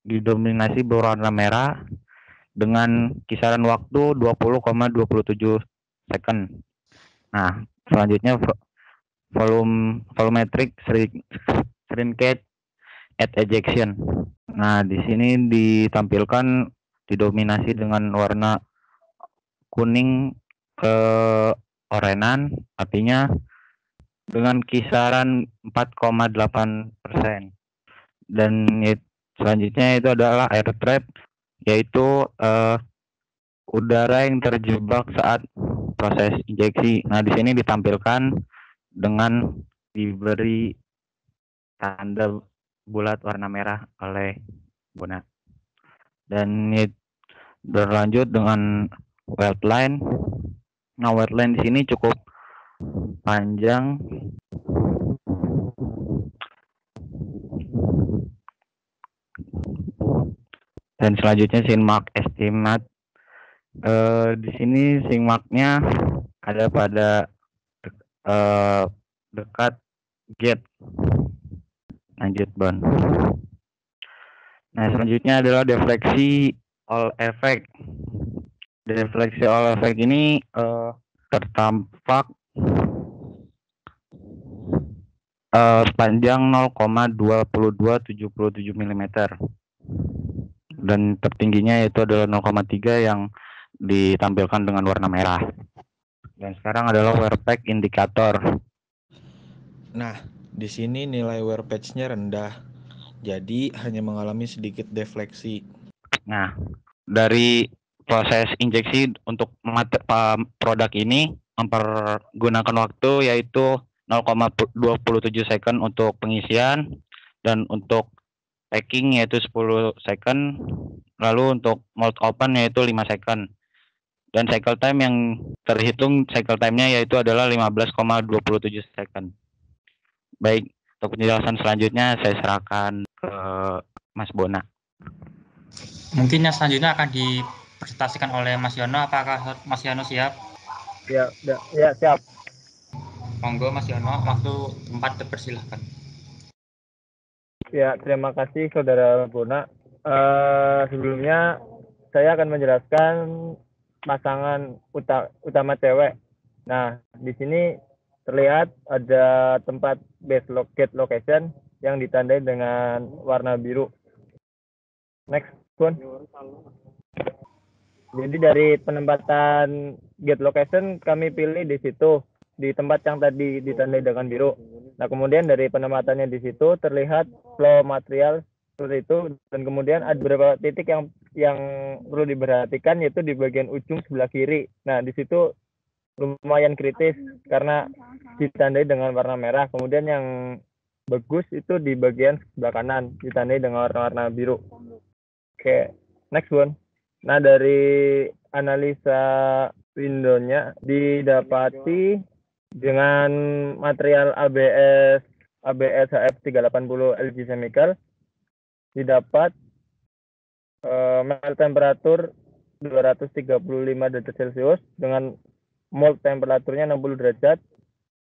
didominasi berwarna merah dengan kisaran waktu 20,27 second. Nah, selanjutnya volumetric shrinkage at ejection. Nah, di sini ditampilkan didominasi dengan warna kuning ke orenan, artinya dengan kisaran 4,8%. Dan selanjutnya itu adalah air trap, yaitu udara yang terjebak saat proses injeksi. Nah, di sini ditampilkan dengan diberi tanda bulat warna merah oleh Bona. Dan ini berlanjut dengan wet line. Nah, wet line di sini cukup panjang. Dan selanjutnya Sinmark estimate. Di sini Sinmark-nya ada pada dekat gate. Lanjut, Bon. Nah, selanjutnya adalah defleksi all effect. Defleksi all effect ini tertampak panjang 0,2277 mm. Dan tertingginya yaitu adalah 0,3 yang ditampilkan dengan warna merah. Dan sekarang adalah wear pack indikator. Nah, di sini nilai wear patch-nya rendah, jadi hanya mengalami sedikit defleksi. Nah, dari proses injeksi untuk produk ini mempergunakan waktu yaitu 0,27 second untuk pengisian, dan untuk packing yaitu 10 second, lalu untuk mold open yaitu 5 second. Dan cycle time yang terhitung cycle time-nya yaitu adalah 15,27 second. Baik, untuk penjelasan selanjutnya saya serahkan ke Mas Bona. Mungkin yang selanjutnya akan dipresentasikan oleh Mas Yono. Apakah Mas Yono siap? Ya, siap. Monggo Mas Yono, waktu tempat dipersilahkan. Ya, terima kasih Saudara Bona. Sebelumnya saya akan menjelaskan pasangan utama cewek. Nah, di sini terlihat ada tempat gate location yang ditandai dengan warna biru. Next one. Jadi dari penempatan gate location kami pilih di situ, di tempat yang tadi ditandai dengan biru. Nah, kemudian dari penempatannya di situ terlihat flow material seperti itu, dan kemudian ada beberapa titik yang perlu diperhatikan, yaitu di bagian ujung sebelah kiri. Nah, di situ lumayan kritis karena ditandai dengan warna merah. Kemudian yang bagus itu di bagian sebelah kanan ditandai dengan warna biru. Oke, next one. Nah, dari analisa windownya didapati dengan material ABS HF 380 LG Chemical didapat melt temperatur 235 derajat Celcius dengan mold temperaturnya 60 derajat.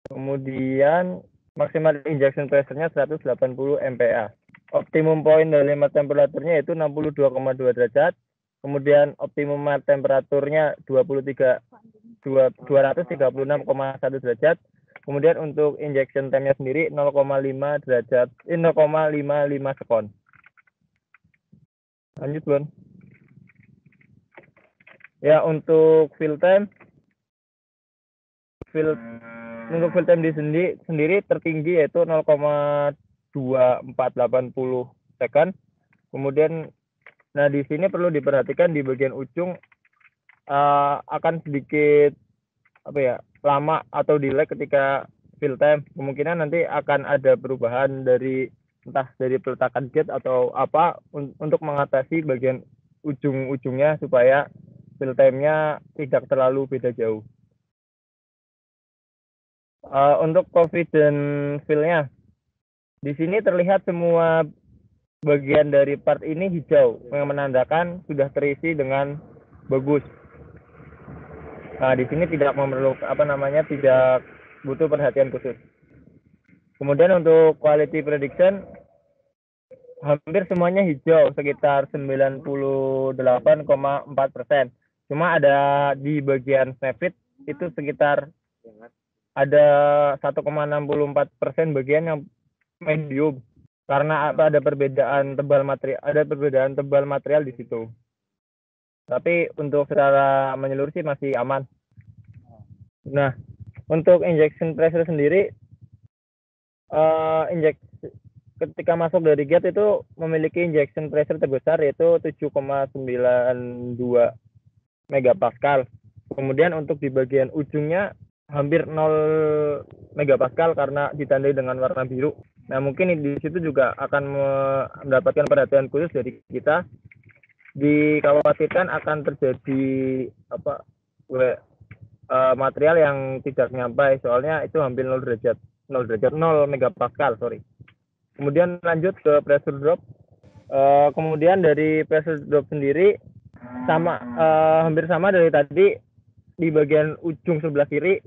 Kemudian maksimal injection pressure-nya 180 MPa. Optimum point dari melt temperaturnya itu 62,2 derajat. Kemudian optimum melt temperaturnya 236,1 derajat. Kemudian untuk injection time-nya sendiri 0,5 derajat, 0,55 sekon. Lanjut, Bun. Ya, untuk fill time di sendiri tertinggi yaitu 0,2480 second. Kemudian nah di sini perlu diperhatikan di bagian ujung akan sedikit lama atau delay ketika fill time. Kemungkinan nanti akan ada perubahan entah dari peletakan gate atau apa untuk mengatasi bagian ujung-ujungnya supaya fill time-nya tidak terlalu beda jauh. Untuk confidence fill-nya, di sini terlihat semua bagian dari part ini hijau yang menandakan sudah terisi dengan bagus. Nah, di sini tidak memerlukan tidak butuh perhatian khusus. Kemudian untuk quality prediction hampir semuanya hijau, sekitar 98,4%. Cuma ada di bagian snapfit itu sekitar ada 1,64% bagian yang medium karena ada perbedaan tebal material di situ. Tapi untuk secara menyeluruh sih masih aman. Nah, untuk injection pressure sendiri ketika masuk dari gate itu memiliki injection pressure terbesar yaitu 7,92 megapascal. Kemudian untuk di bagian ujungnya hampir 0 megapascal karena ditandai dengan warna biru. Nah, mungkin di situ juga akan mendapatkan perhatian khusus dari kita. Dikhawatirkan akan terjadi material yang tidak nyampai, soalnya itu hampir 0 megapascal, sorry. Kemudian lanjut ke pressure drop. Kemudian dari pressure drop sendiri hampir sama dari tadi. Di bagian ujung sebelah kiri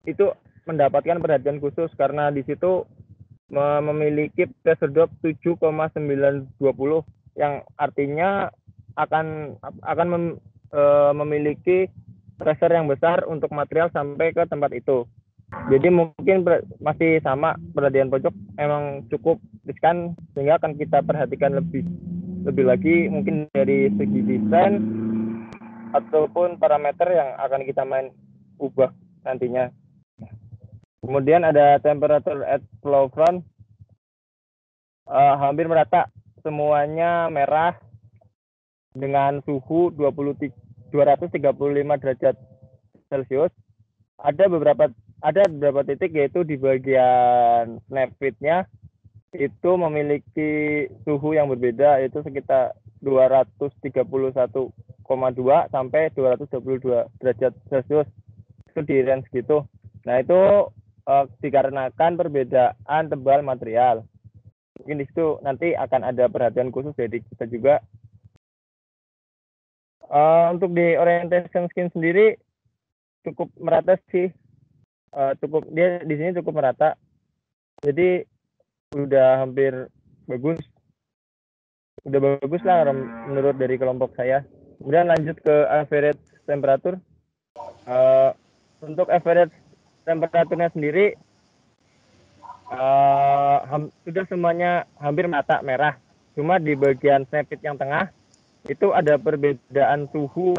itu mendapatkan perhatian khusus karena di situ memiliki pressure drop 7,920 yang artinya akan memiliki pressure yang besar untuk material sampai ke tempat itu. Jadi mungkin masih sama, perhatian pojok emang cukup riskan sehingga akan kita perhatikan lebih lagi mungkin dari segi desain ataupun parameter yang akan kita ubah nantinya. Kemudian ada temperature at flow front, hampir merata, semuanya merah dengan suhu 235 derajat Celcius. Ada beberapa titik yaitu di bagian snapfit-nya itu memiliki suhu yang berbeda, yaitu sekitar 231,2 sampai 222 derajat Celcius, itu di range gitu. Nah, itu dikarenakan perbedaan tebal material. Mungkin di situ nanti akan ada perhatian khusus dari kita juga. Untuk di orientation skin sendiri cukup merata sih, dia di sini cukup merata. Jadi udah hampir bagus. Udah bagus lah menurut dari kelompok saya. Kemudian lanjut ke average temperatur. Untuk average temperaturnya sendiri sudah semuanya hampir mata merah. Cuma di bagian snapit yang tengah itu ada perbedaan suhu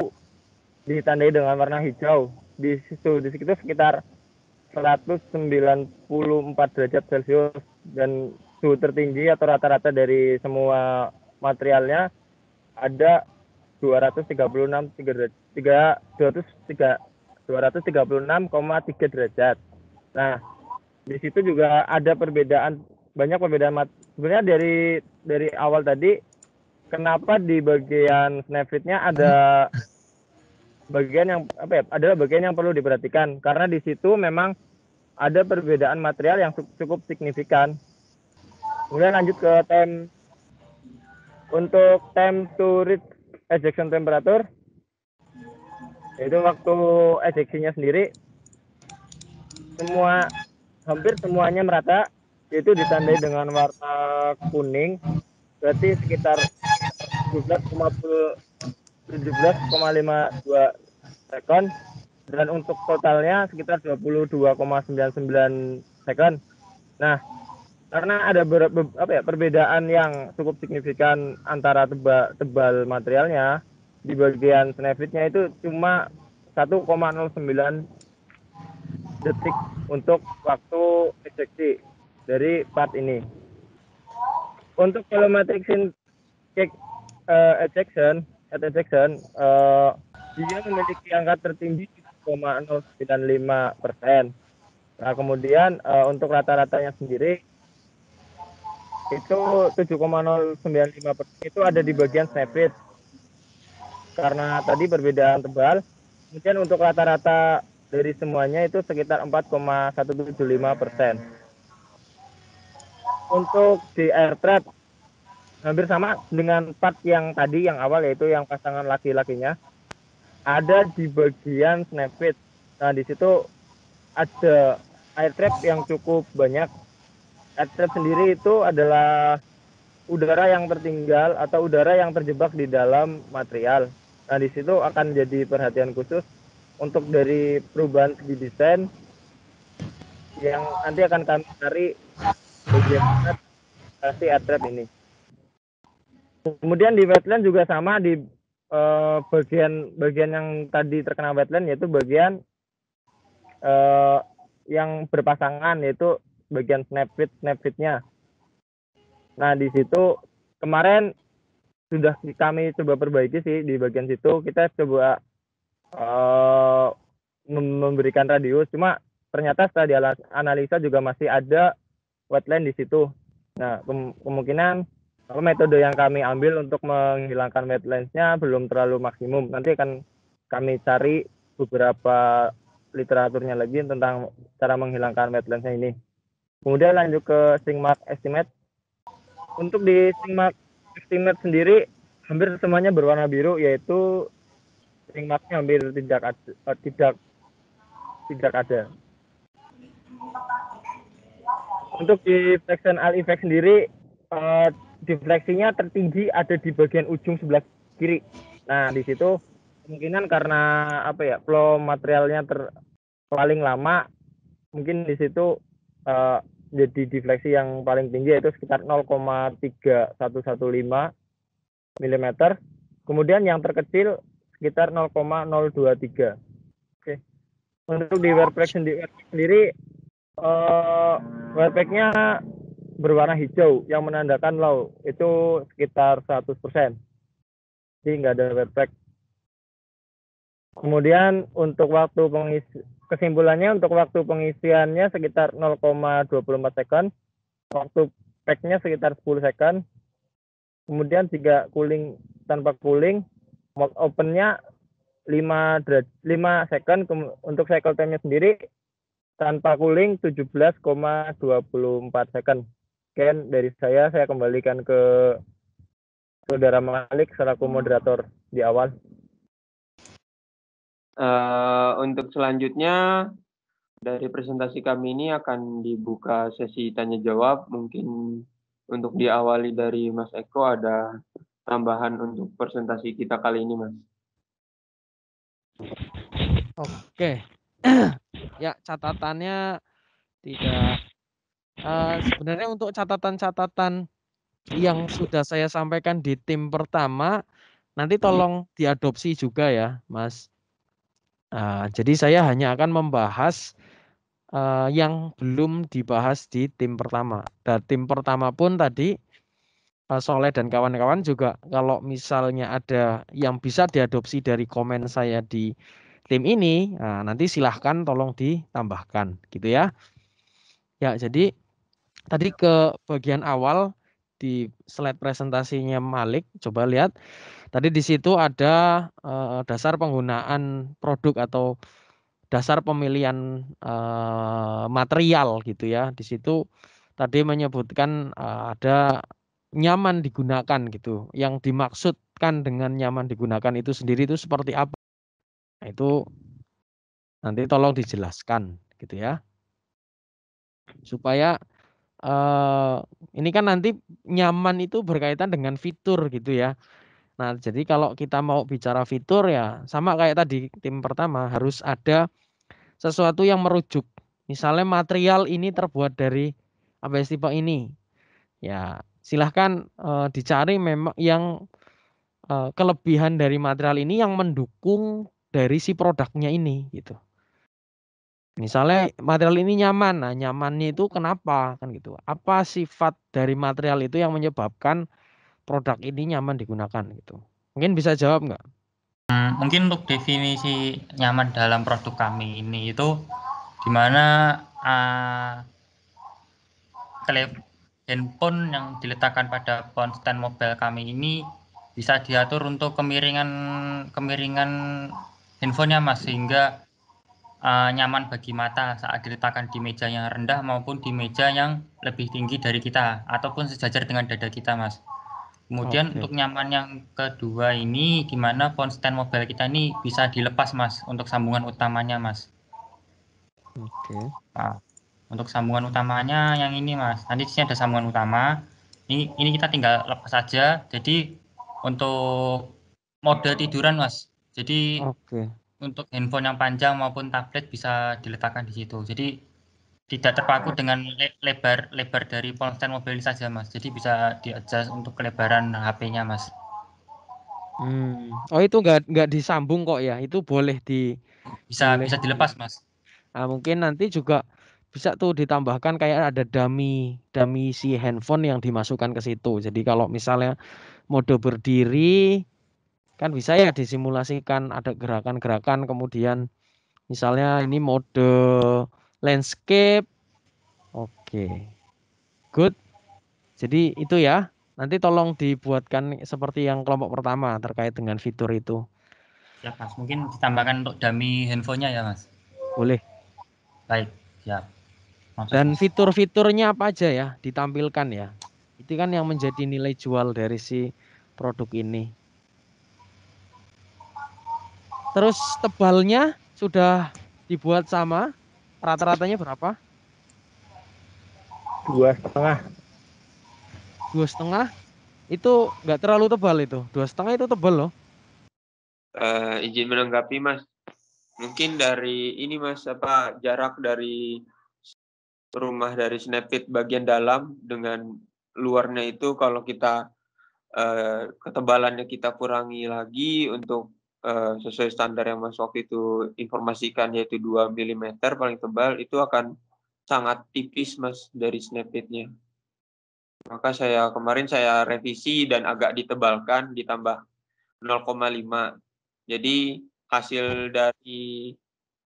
ditandai dengan warna hijau. Di situ sekitar 194 derajat Celcius, dan suhu tertinggi atau rata-rata dari semua materialnya ada 236,3 derajat. Nah, di situ juga ada banyak perbedaan sebenarnya dari awal tadi. Kenapa di bagian snapfitnya ada bagian yang adalah bagian yang perlu diperhatikan, karena di situ memang ada perbedaan material yang cukup signifikan. Kemudian lanjut ke untuk time to reach ejection temperature, yaitu waktu ejeksinya sendiri hampir semuanya merata, yaitu ditandai dengan warna kuning, berarti sekitar 17,52 second, dan untuk totalnya sekitar 22,99 second. Nah, karena ada perbedaan yang cukup signifikan antara tebal materialnya, di bagian snapfitnya itu cuma 1,09 detik untuk waktu ejeksi dari part ini. Untuk volumetric ejection, dia memiliki angka tertinggi 0,095%. Nah, kemudian untuk rata-ratanya sendiri itu 7,095% itu ada di bagian snapfit. Karena tadi perbedaan tebal. Kemudian untuk rata-rata dari semuanya itu sekitar 4,175%. Untuk di air trap hampir sama dengan part yang tadi yang awal, yaitu yang pasangan laki-lakinya, ada di bagian snapfit. Nah, di situ ada air trap yang cukup banyak. Air trap sendiri itu adalah udara yang tertinggal atau udara yang terjebak di dalam material. Nah, di situ akan jadi perhatian khusus untuk dari perubahan segi desain yang nanti akan kami cari bagaimana si air trap ini. Kemudian di wetland juga sama, di bagian yang tadi terkena wetland, yaitu bagian yang berpasangan, yaitu bagian snapfitnya. Nah, di situ kemarin sudah kami coba perbaiki sih, di bagian situ kita coba memberikan radius, cuma ternyata setelah dianalisa juga masih ada wetland di situ. Nah, kemungkinan metode yang kami ambil untuk menghilangkan wetlands-nya belum terlalu maksimum. Nanti akan kami cari beberapa literaturnya lagi tentang cara menghilangkan wetlands-nya ini. Kemudian lanjut ke string mark estimate. Untuk di string mark estimate sendiri hampir semuanya berwarna biru, yaitu string mark-nya hampir tidak ada. Untuk deflection all effect sendiri, defleksinya tertinggi ada di bagian ujung sebelah kiri. Nah, di situ kemungkinan karena flow materialnya paling lama, mungkin di situ jadi defleksi yang paling tinggi, yaitu sekitar 0,3115 mm. Kemudian yang terkecil sekitar 0,023. Oke. Untuk di wearpack sendiri wearpack-nya berwarna hijau yang menandakan low, itu sekitar 100%. Jadi nggak ada wearpack. Kemudian untuk waktu kesimpulannya, untuk waktu pengisiannya sekitar 0,24 second, waktu pack-nya sekitar 10 second. Kemudian jika cooling tanpa cooling, mode open-nya 5 second. Untuk cycle time-nya sendiri tanpa cooling 17,24 second. Sekian dari saya kembalikan ke Saudara Malik selaku moderator di awal. Untuk selanjutnya dari presentasi kami ini akan dibuka sesi tanya jawab. Mungkin untuk diawali dari Mas Eko, ada tambahan untuk presentasi kita kali ini, Mas. Oke. Ya, catatannya tidak sebenarnya untuk catatan-catatan yang sudah saya sampaikan di tim pertama nanti tolong diadopsi juga ya, Mas. Jadi saya hanya akan membahas yang belum dibahas di tim pertama. Dan tim pertama pun tadi Soleh dan kawan-kawan juga kalau misalnya ada yang bisa diadopsi dari komen saya di tim ini, nanti silahkan tolong ditambahkan gitu ya. Ya, jadi tadi ke bagian awal di slide presentasinya Malik, coba lihat. Tadi di situ ada dasar penggunaan produk atau dasar pemilihan material gitu ya. Di situ tadi menyebutkan ada nyaman digunakan gitu. Yang dimaksudkan dengan nyaman digunakan itu sendiri itu seperti apa? Nah, itu nanti tolong dijelaskan gitu ya. Supaya ini kan nanti nyaman itu berkaitan dengan fitur gitu ya. Nah, jadi kalau kita mau bicara fitur ya sama kayak tadi tim pertama harus ada sesuatu yang merujuk. Misalnya material ini terbuat dari ABS tipe ini. Ya, silahkan dicari memang yang kelebihan dari material ini yang mendukung dari si produknya ini gitu. Misalnya material ini nyaman, nah nyamannya itu kenapa kan gitu? Apa sifat dari material itu yang menyebabkan produk ini nyaman digunakan gitu? Mungkin bisa jawab nggak? Mungkin untuk definisi nyaman dalam produk kami ini itu di mana handphone yang diletakkan pada stand mobile kami ini bisa diatur untuk kemiringan handphonenya Mas, sehingga nyaman bagi mata saat diletakkan di meja yang rendah maupun di meja yang lebih tinggi dari kita ataupun sejajar dengan dada kita Mas. Kemudian untuk nyaman yang kedua ini gimana stand mobile kita ini bisa dilepas Mas untuk sambungan utamanya Mas. Nah, untuk sambungan utamanya yang ini Mas. Nanti di sini ada sambungan utama. Ini kita tinggal lepas saja. Jadi untuk mode tiduran Mas. Jadi untuk handphone yang panjang maupun tablet bisa diletakkan di situ. Jadi tidak terpaku dengan lebar dari stand mobile saja Mas. Jadi bisa di-adjust untuk kelebaran HP-nya Mas. Oh itu nggak disambung kok ya? Itu boleh bisa dilepas Mas. Nah, mungkin nanti juga bisa tuh ditambahkan kayak ada dummy si handphone yang dimasukkan ke situ. Jadi kalau misalnya mode berdiri kan bisa ya disimulasikan ada gerakan-gerakan, kemudian misalnya ini mode landscape. Good. Jadi itu ya. Nanti tolong dibuatkan seperti yang kelompok pertama terkait dengan fitur itu. Ya Mas, mungkin ditambahkan untuk dummy handphonenya ya Mas. Boleh. Baik, siap. Dan fitur-fiturnya apa aja ya ditampilkan ya. Itu kan yang menjadi nilai jual dari si produk ini. Terus tebalnya sudah dibuat sama, rata-ratanya berapa? 2,5. 2,5 itu nggak terlalu tebal itu. 2,5 itu tebal loh. Izin menanggapi Mas. Mungkin dari ini Mas, jarak dari rumah dari Snapfit bagian dalam dengan luarnya itu kalau kita ketebalannya kita kurangi lagi untuk sesuai standar yang Mas waktu itu informasikan yaitu 2 mm paling tebal, itu akan sangat tipis Mas dari Snapfit-nya. Maka kemarin saya revisi dan agak ditebalkan ditambah 0,5. Jadi hasil dari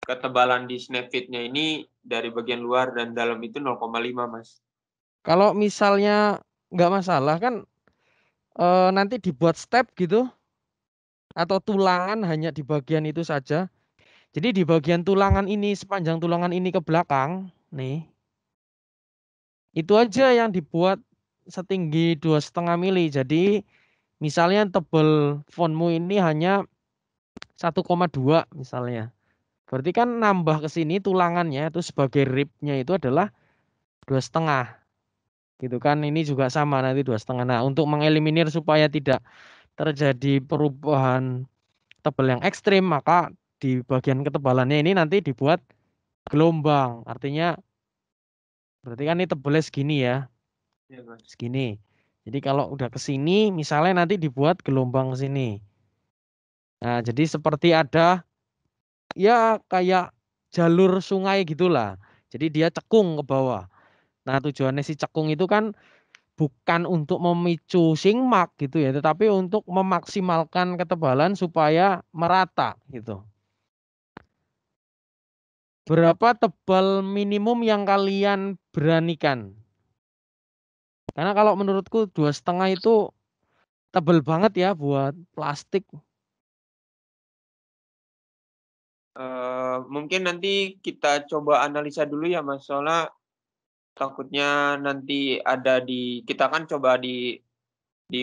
ketebalan di Snapfit-nya ini dari bagian luar dan dalam itu 0,5 Mas. Kalau misalnya nggak masalah kan nanti dibuat step gitu atau tulangan hanya di bagian itu saja. Jadi di bagian tulangan ini, sepanjang tulangan ini ke belakang nih, itu aja yang dibuat setinggi 2,5 mili. Jadi misalnya tebal fontmu ini hanya 1,2 misalnya. Berarti kan nambah ke sini tulangannya itu sebagai ribnya itu adalah 2,5. Gitu kan, ini juga sama nanti 2,5. Nah, untuk mengeliminir supaya tidak terjadi perubahan tebal yang ekstrim, maka di bagian ketebalannya ini nanti dibuat gelombang. Artinya berarti kan ini tebalnya segini ya. Iya, Mas. Segini. Jadi kalau udah ke sini misalnya nanti dibuat gelombang sini. Nah, jadi seperti ada ya kayak jalur sungai gitulah. Jadi dia cekung ke bawah. Nah, tujuannya si cekung itu kan bukan untuk memicu singmak gitu ya, tetapi untuk memaksimalkan ketebalan supaya merata gitu. Berapa tebal minimum yang kalian beranikan? Karena kalau menurutku 2,5 itu tebal banget ya buat plastik. Mungkin nanti kita coba analisa dulu ya Mas, soalnya takutnya nanti ada kita kan coba di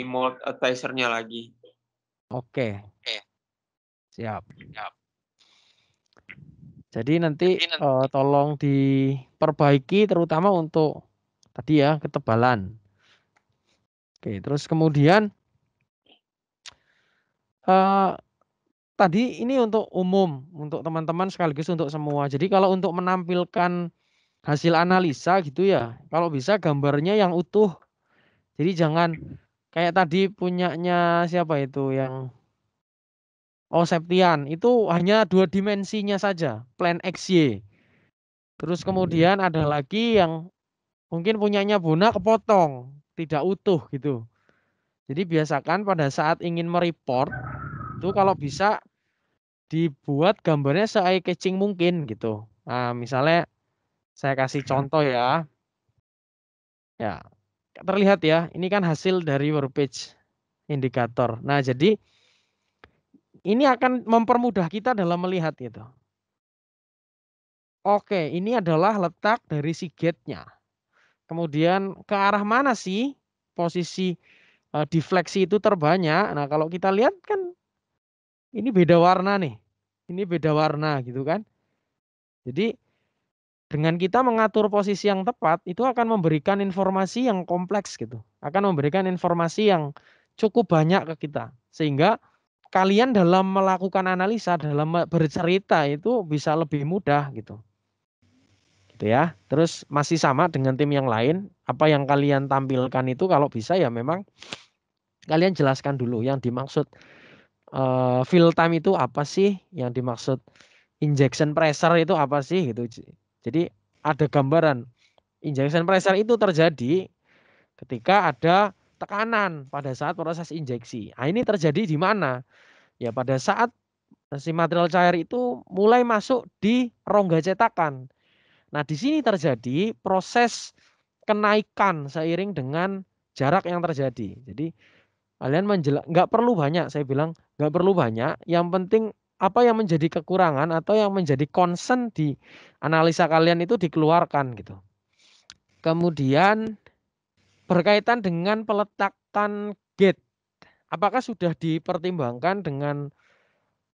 mold advisor-nya lagi. Oke. Siap. Jadi nanti tolong diperbaiki terutama untuk tadi ya ketebalan. Oke, terus kemudian tadi ini untuk umum, untuk teman-teman sekaligus untuk semua. Jadi kalau untuk menampilkan hasil analisa gitu ya, kalau bisa gambarnya yang utuh. Jadi jangan kayak tadi punyanya siapa itu yang Septian, itu hanya 2 dimensinya saja, plan XY. Terus kemudian ada lagi yang mungkin punyanya Bona kepotong, tidak utuh gitu. Jadi biasakan pada saat ingin mereport itu kalau bisa dibuat gambarnya se-eye catching mungkin gitu. Nah, misalnya saya kasih contoh ya. Ya, terlihat ya, ini kan hasil dari work page indikator. Nah, jadi ini akan mempermudah kita dalam melihat gitu. Oke, ini adalah letak dari si gate-nya. Kemudian ke arah mana sih posisi defleksi itu terbanyak? Nah, kalau kita lihat kan ini beda warna nih. Ini beda warna gitu kan. Jadi dengan kita mengatur posisi yang tepat itu akan memberikan informasi yang kompleks gitu. Akan memberikan informasi yang cukup banyak ke kita. Sehingga kalian dalam melakukan analisa, dalam bercerita itu bisa lebih mudah gitu. Gitu ya. Terus masih sama dengan tim yang lain, apa yang kalian tampilkan itu kalau bisa ya memang kalian jelaskan dulu yang dimaksud fill time itu apa sih, yang dimaksud injection pressure itu apa sih gitu. Jadi ada gambaran injection pressure itu terjadi ketika ada tekanan pada saat proses injeksi. Nah, ini terjadi di mana? Ya pada saat si material cair itu mulai masuk di rongga cetakan. Nah, di sini terjadi proses kenaikan seiring dengan jarak yang terjadi. Jadi kalian nggak perlu banyak, saya bilang nggak perlu banyak. Yang penting apa yang menjadi kekurangan atau yang menjadi concern di analisa kalian itu dikeluarkan gitu. Kemudian berkaitan dengan peletakan gate, apakah sudah dipertimbangkan dengan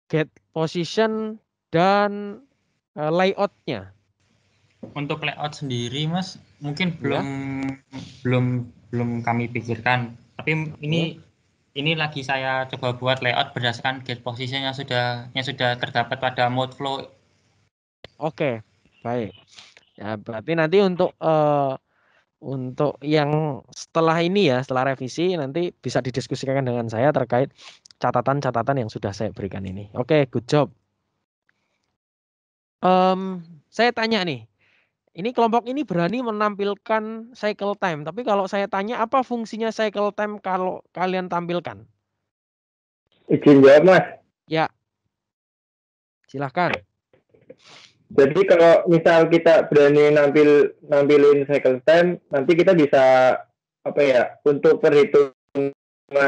gate position dan layoutnya? Untuk layout sendiri, Mas, mungkin Ya. belum kami pikirkan. Tapi ini lagi saya coba buat layout berdasarkan gate position yang sudah terdapat pada mode flow. Oke, baik. Ya, berarti nanti untuk yang setelah ini ya, setelah revisi nanti bisa didiskusikan dengan saya terkait catatan-catatan yang sudah saya berikan ini. Oke, good job. Saya tanya nih, ini kelompok ini berani menampilkan cycle time, tapi kalau saya tanya apa fungsinya cycle time kalau kalian tampilkan? Izin jawab, Mas. Ya, silahkan. Jadi kalau misal kita berani nampilin cycle time, nanti kita bisa untuk perhitungan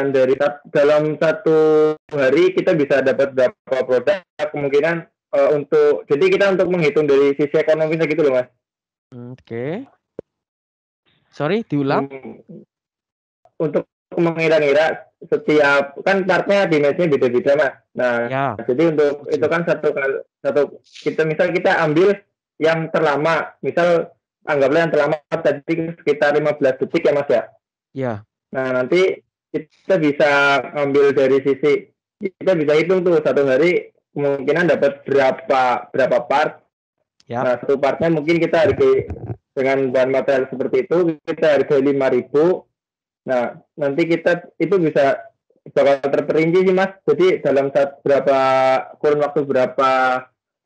dari dalam satu hari kita bisa dapat berapa produk, kemungkinan jadi kita untuk menghitung dari sisi ekonomisnya gitu loh, Mas. Oke. Sorry, diulang. Untuk mengira-ngira setiap kan partnya dimensinya beda-beda, Mas. Nah, ya. Jadi untuk itu kan satu kita ambil yang terlama, misal anggaplah yang terlama tadi sekitar 15 detik ya, Mas ya. Ya. Nah, nanti kita bisa ambil dari sisi, kita bisa hitung tuh satu hari kemungkinan dapat berapa part. Ya. Nah, satu partnya mungkin kita hargai dengan bahan material seperti itu, kita hargai 5.000. Nah, nanti kita itu bisa bakal terperinci sih Mas. Jadi dalam kurun waktu berapa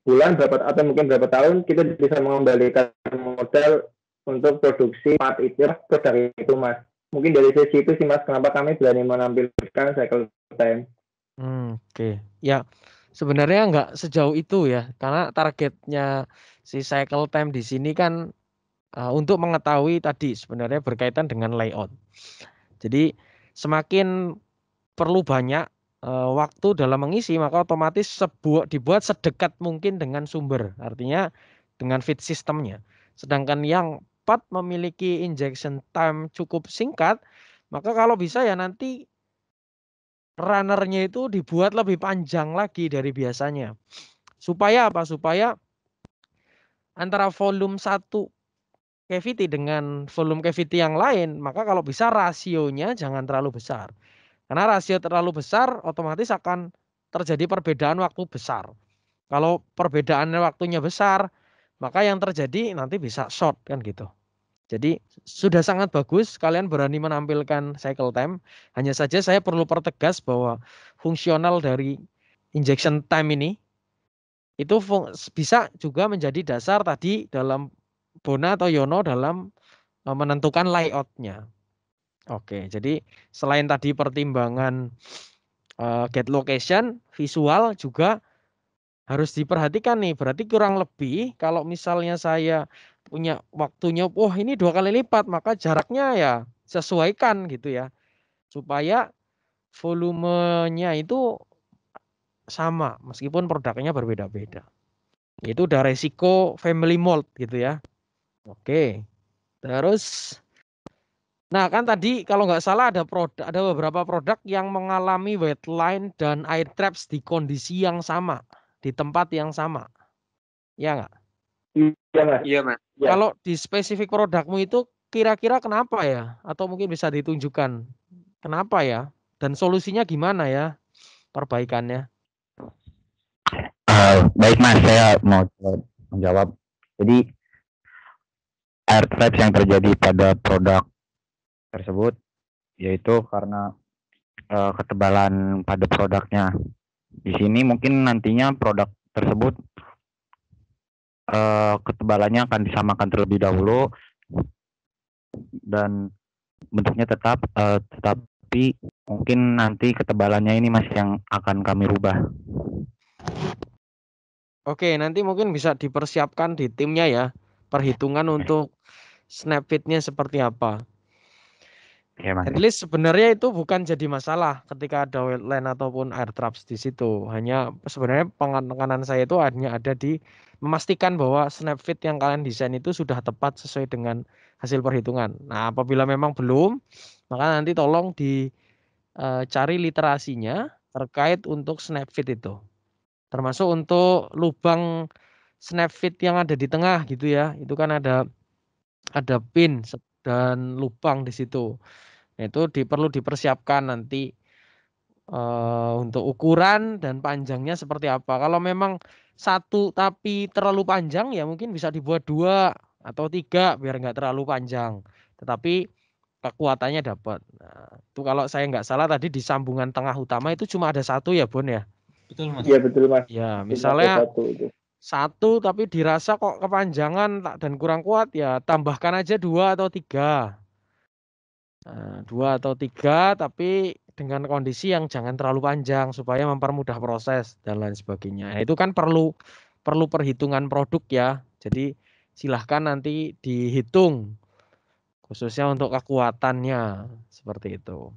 bulan, atau mungkin berapa tahun kita bisa mengembalikan modal untuk produksi part itu, produk itu Mas. Mungkin dari sisi itu sih Mas, kenapa kami berani menampilkan cycle time. Oke. Ya, sebenarnya nggak sejauh itu ya, karena targetnya si cycle time di sini kan untuk mengetahui tadi sebenarnya berkaitan dengan layout. Jadi semakin perlu banyak waktu dalam mengisi, maka otomatis dibuat sedekat mungkin dengan sumber, artinya dengan feed sistemnya. Sedangkan yang part memiliki injection time cukup singkat, maka kalau bisa ya nanti runnernya itu dibuat lebih panjang lagi dari biasanya. Supaya apa? Supaya antara volume 1 cavity dengan volume cavity yang lain, maka kalau bisa rasionya jangan terlalu besar. Karena rasio terlalu besar otomatis akan terjadi perbedaan waktu besar. Kalau perbedaan waktunya besar, maka yang terjadi nanti bisa short kan gitu. Jadi sudah sangat bagus kalian berani menampilkan cycle time. Hanya saja saya perlu pertegas bahwa fungsional dari injection time ini itu bisa juga menjadi dasar tadi dalam Bona atau Yono dalam menentukan layoutnya. Oke, jadi selain tadi pertimbangan get location, visual juga harus diperhatikan nih. Berarti kurang lebih kalau misalnya saya punya waktunya, wah ini 2 kali lipat, maka jaraknya ya sesuaikan gitu ya. Supaya volumenya itu sama meskipun produknya berbeda-beda. Itu udah resiko family mold gitu ya. Oke. Terus nah kan tadi kalau nggak salah ada beberapa produk yang mengalami wet line dan air traps di kondisi yang sama, di tempat yang sama. Ya nggak? Iya Mas. Iya Mas. Kalau di spesifik produkmu itu kira-kira kenapa ya? Atau mungkin bisa ditunjukkan kenapa ya? Dan solusinya gimana ya perbaikannya? Baik Mas, saya mau menjawab. Jadi air traps yang terjadi pada produk tersebut yaitu karena ketebalan pada produknya. Di sini mungkin nantinya produk tersebut ketebalannya akan disamakan terlebih dahulu dan bentuknya tetap, tetapi mungkin nanti ketebalannya ini Mas yang akan kami rubah. Oke, nanti mungkin bisa dipersiapkan di timnya ya, perhitungan untuk snap fit-nya seperti apa. Ya, Mas. At least sebenarnya itu bukan jadi masalah ketika ada wet line ataupun air traps di situ. Hanya sebenarnya penekanan saya itu hanya ada di memastikan bahwa snap fit yang kalian desain itu sudah tepat sesuai dengan hasil perhitungan. Nah, apabila memang belum, maka nanti tolong dicari literasinya terkait untuk snap fit itu. Termasuk untuk lubang snap fit yang ada di tengah gitu ya. Itu kan ada pin dan lubang di situ. Nah, itu perlu dipersiapkan nanti untuk ukuran dan panjangnya seperti apa. Kalau memang satu tapi terlalu panjang ya mungkin bisa dibuat 2 atau 3 biar nggak terlalu panjang. Tetapi kekuatannya dapat. Nah, itu kalau saya nggak salah tadi di sambungan tengah utama itu cuma ada 1 ya Bon ya. Betul Mas. Iya betul Mas. Ya misalnya satu tapi dirasa kok kepanjangan dan kurang kuat ya tambahkan aja 2 atau 3. 2 atau 3 tapi dengan kondisi yang jangan terlalu panjang supaya mempermudah proses dan lain sebagainya. Nah, itu kan perlu perhitungan produk ya. Jadi silahkan nanti dihitung khususnya untuk kekuatannya seperti itu.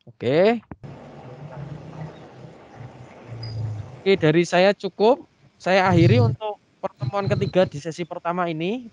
Oke. Oke, dari saya cukup. Saya akhiri untuk pertemuan ketiga di sesi pertama ini.